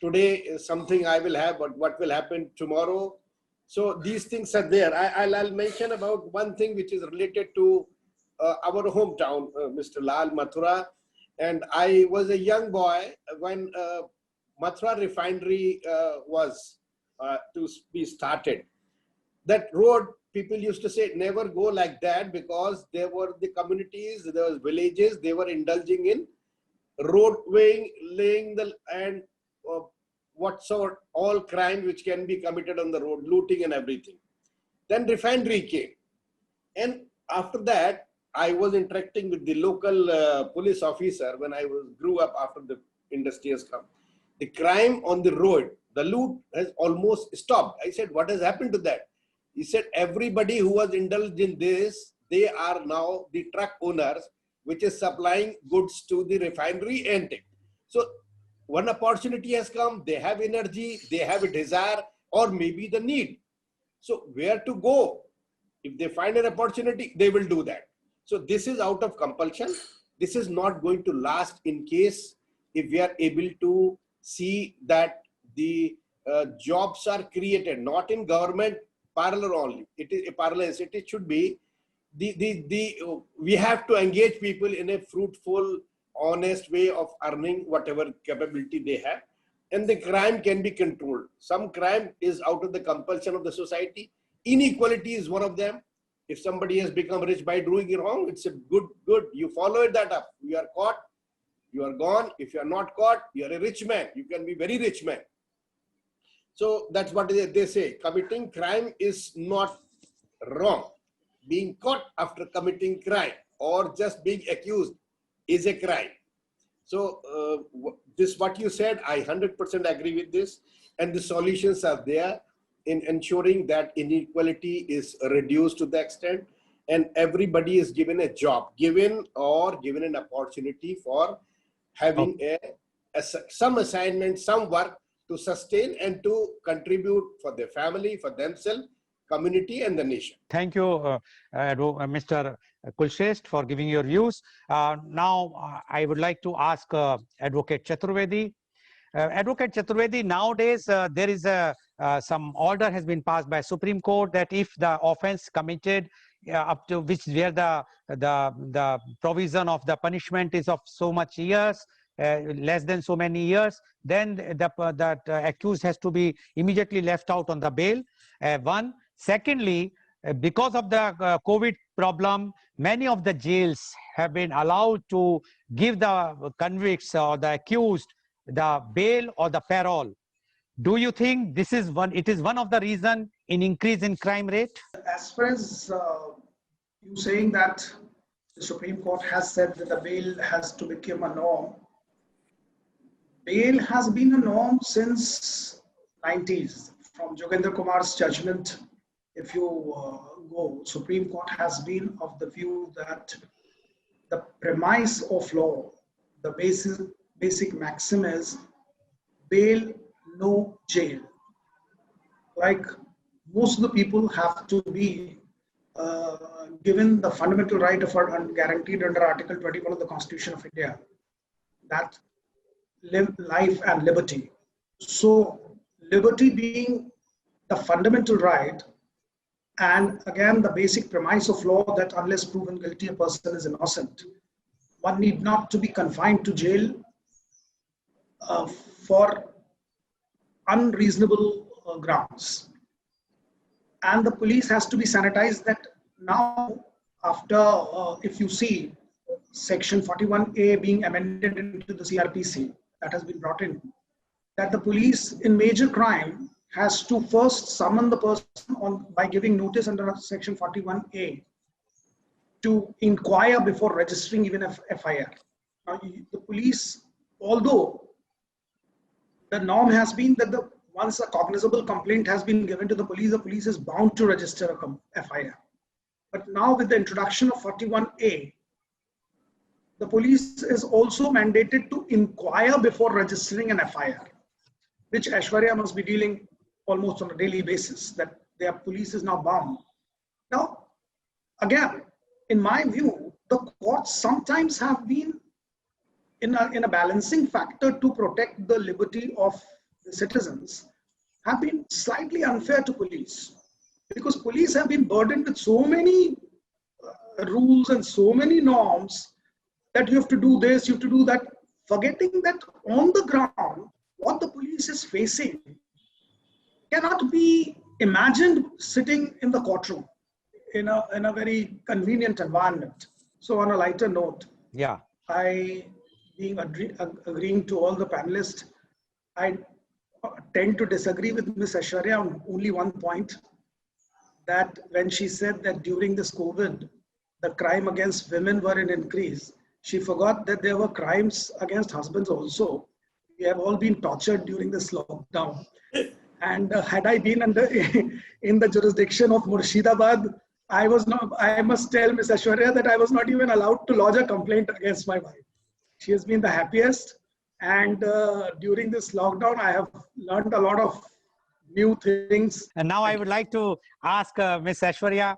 today is something I will have, but what will happen tomorrow? So these things are there. I'll mention about one thing which is related to our hometown, Mr. Lal, Mathura. And I was a young boy when Mathura refinery was to be started. That road people used to say, never go like that, because there were the communities, there was villages, they were indulging in road laying and what sort, all crime which can be committed on the road, looting and everything. Then refinery came. And after that, I was interacting with the local police officer when I grew up after the industry has come. The crime on the road, the loot has almost stopped. I said, what has happened to that? He said, everybody who was indulged in this, they are now the truck owners, which is supplying goods to the refinery and take. So one opportunity has come, they have energy, they have a desire, or maybe the need. So where to go? If they find an opportunity, they will do that. So this is out of compulsion. This is not going to last in case if we are able to see that the jobs are created, not in government parlor only. It is a parlor. It should be we have to engage people in a fruitful, honest way of earning whatever capability they have, and the crime can be controlled. Some crime is out of the compulsion of the society. Inequality is one of them. If somebody has become rich by doing it wrong, it's a good. You follow that up. You are caught, you are gone. If you are not caught, you are a rich man. You can be very rich man. So that's what they say. Committing crime is not wrong. Being caught after committing crime or just being accused is a crime. So this what you said, I 100% agree with this, and the solutions are there in ensuring that inequality is reduced to the extent and everybody is given a job, given an opportunity for having some assignment, some work to sustain and to contribute for their family, for themselves, community and the nation. Thank you, Mr. Kulshrestha, for giving your views. Now, I would like to ask Advocate Chaturvedi. Advocate Chaturvedi, nowadays there is some order has been passed by Supreme Court that if the offense committed up to which where the provision of the punishment is of so much years, less than so many years, then that accused has to be immediately left out on the bail. One. Secondly, because of the COVID problem, many of the jails have been allowed to give the convicts or the accused the bail or the parole. Do you think this is it is one of the reasons in increase in crime rate? As far as you saying that the Supreme Court has said that the bail has to become a norm, bail has been a norm since 90s. From Jogendra Kumar's judgment, if you go, Supreme Court has been of the view that the premise of law, the basic maxim is bail, no jail. Like most of the people have to be given the fundamental right of guaranteed under Article 21 of the Constitution of India, that live life and liberty. So liberty being the fundamental right, and again the basic premise of law that unless proven guilty a person is innocent, one need not to be confined to jail for unreasonable grounds. And the police has to be sanitized. That now after if you see section 41A being amended into the CRPC, that has been brought in, that the police in major crime has to first summon the person by giving notice under section 41A to inquire before registering even a FIR. Now, the police, although the norm has been that once a cognizable complaint has been given to the police is bound to register a FIR. But now with the introduction of 41A, the police is also mandated to inquire before registering an FIR, which Aishwarya must be dealing almost on a daily basis, that their police is now bound. Now, again, in my view, the courts sometimes have been in a balancing factor to protect the liberty of the citizens, have been slightly unfair to police, because police have been burdened with so many rules and so many norms that you have to do this, you have to do that, forgetting that on the ground, what the police is facing cannot be imagined sitting in the courtroom. in a very convenient environment. So on a lighter note, Yeah. I, being agreeing to all the panelists, I tend to disagree with Ms. Aishwarya on only one point, that when she said that during this COVID, the crime against women were in increase, she forgot that there were crimes against husbands also. We have all been tortured during this lockdown. And had I been under in the jurisdiction of Murshidabad, I was not. I must tell Ms. Aishwarya that I was not even allowed to lodge a complaint against my wife. She has been the happiest, and during this lockdown, I have learned a lot of new things. And now I would like to ask Ms. Aishwarya,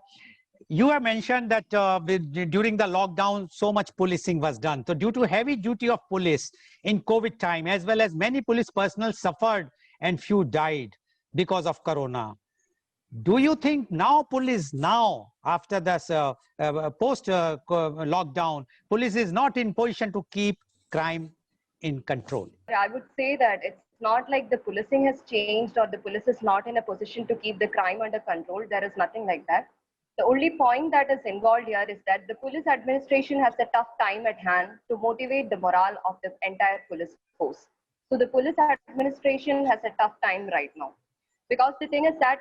you have mentioned that during the lockdown, so much policing was done. So due to heavy duty of police in COVID time, as well as many police personnel suffered and few died because of Corona. Do you think now police, now after this post lockdown, police is not in position to keep crime in control? I would say that it's not like the policing has changed or the police is not in a position to keep the crime under control. There is nothing like that. The only point that is involved here is that the police administration has a tough time at hand to motivate the morale of the entire police force. So the police administration has a tough time right now. Because the thing is that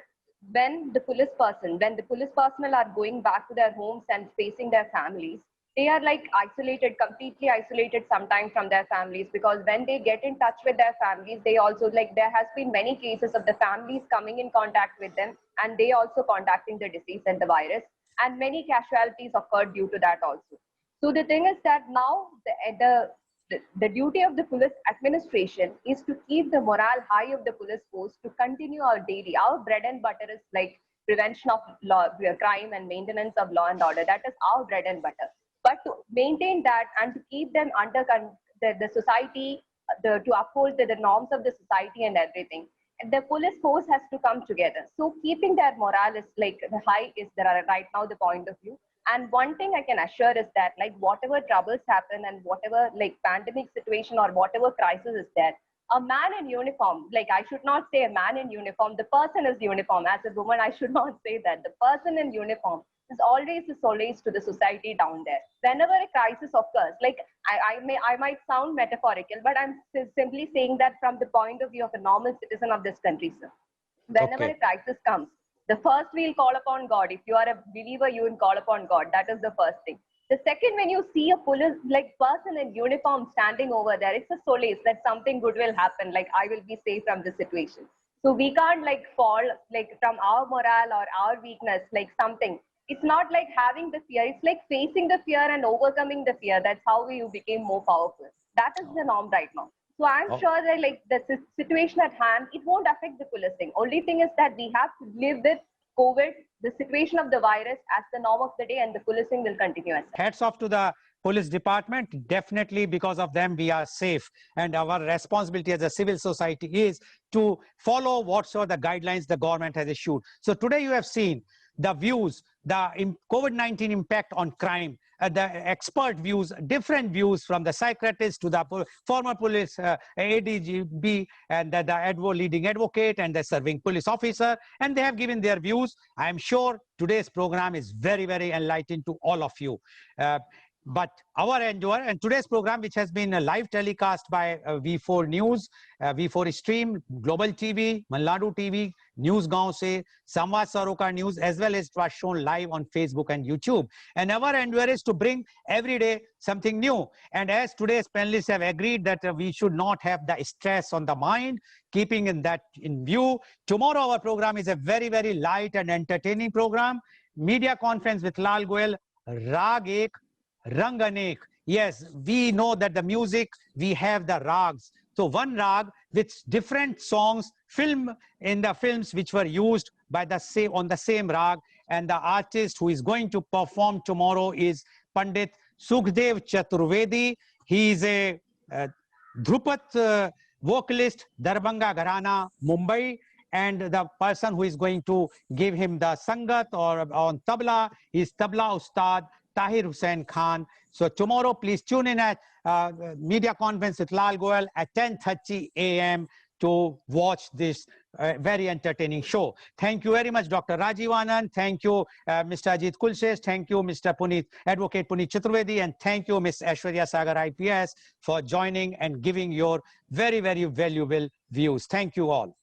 when the police personnel are going back to their homes and facing their families, they are like isolated, completely isolated sometimes from their families, because when they get in touch with their families, they also, like, there has been many cases of the families coming in contact with them and they also contacting the disease and the virus, and many casualties occurred due to that also. So the thing is that now the duty of the police administration is to keep the morale high of the police force to continue our daily. Our bread and butter is like prevention of crime and maintenance of law and order. That is our bread and butter. But to maintain that and to keep them under the society, to uphold the norms of the society and everything, the police force has to come together. So keeping their morale is like high is there right now the point of view. And one thing I can assure is that, like, whatever troubles happen and whatever like pandemic situation or whatever crisis is there, a man in uniform, like I should not say a man in uniform, the person is uniform. As a woman, I should not say that. The person in uniform is always a solace to the society down there. Whenever a crisis occurs, like I might sound metaphorical, but I'm simply saying that from the point of view of a normal citizen of this country, sir. Whenever a crisis comes, the first we'll call upon God. If you are a believer, you will call upon God. That is the first thing. The second, when you see a police like person in uniform standing over there, it's a solace that something good will happen. Like I will be safe from this situation. So we can't like fall like from our morale or our weakness, like something. It's not like having the fear. It's like facing the fear and overcoming the fear. That's how you became more powerful. That is the norm right now. So I'm sure that like the situation at hand, it won't affect the policing. Only thing is that we have to live with COVID, the situation of the virus as the norm of the day, and the policing will continue as such. Hats off to the police department. Definitely because of them we are safe, and our responsibility as a civil society is to follow whatsoever the guidelines the government has issued. So today you have seen the views, the COVID-19 impact on crime, the expert views, different views from the psychiatrist to the former police ADGB and the leading advocate and the serving police officer, and they have given their views. I am sure today's program is very, very enlightening to all of you. But our endeavor, and today's program, which has been a live telecast by V4 News, V4 Stream, Global TV, Malnadu TV, News Gaon Se, Samvad Saroka News, as well as it was shown live on Facebook and YouTube. And our endeavor is to bring every day something new. And as today's panelists have agreed that we should not have the stress on the mind, keeping that in view, tomorrow our program is a very, very light and entertaining program. Media conference with Lal Goyal, Rag Ek, Rang Anek. Yes, we know that the music, we have the rags. So one rag with different songs, in the films which were used by on the same rag. And the artist who is going to perform tomorrow is Pandit Sukhdev Chaturvedi. He is a Dhrupat vocalist, Darbhanga Gharana, Mumbai. And the person who is going to give him the sangat or on tabla is Tabla Ustad Tahir Hussain Khan. So tomorrow, please tune in at media conference with Lal Goyal at 10:30 a.m. to watch this very entertaining show. Thank you very much, Dr. Rajiv Anand. Thank you, Mr. Ajit Kulshesh. Thank you, Mr. Advocate Puneet Chaturvedi. And thank you, Ms. Aishwarya Sagar IPS, for joining and giving your very, very valuable views. Thank you all.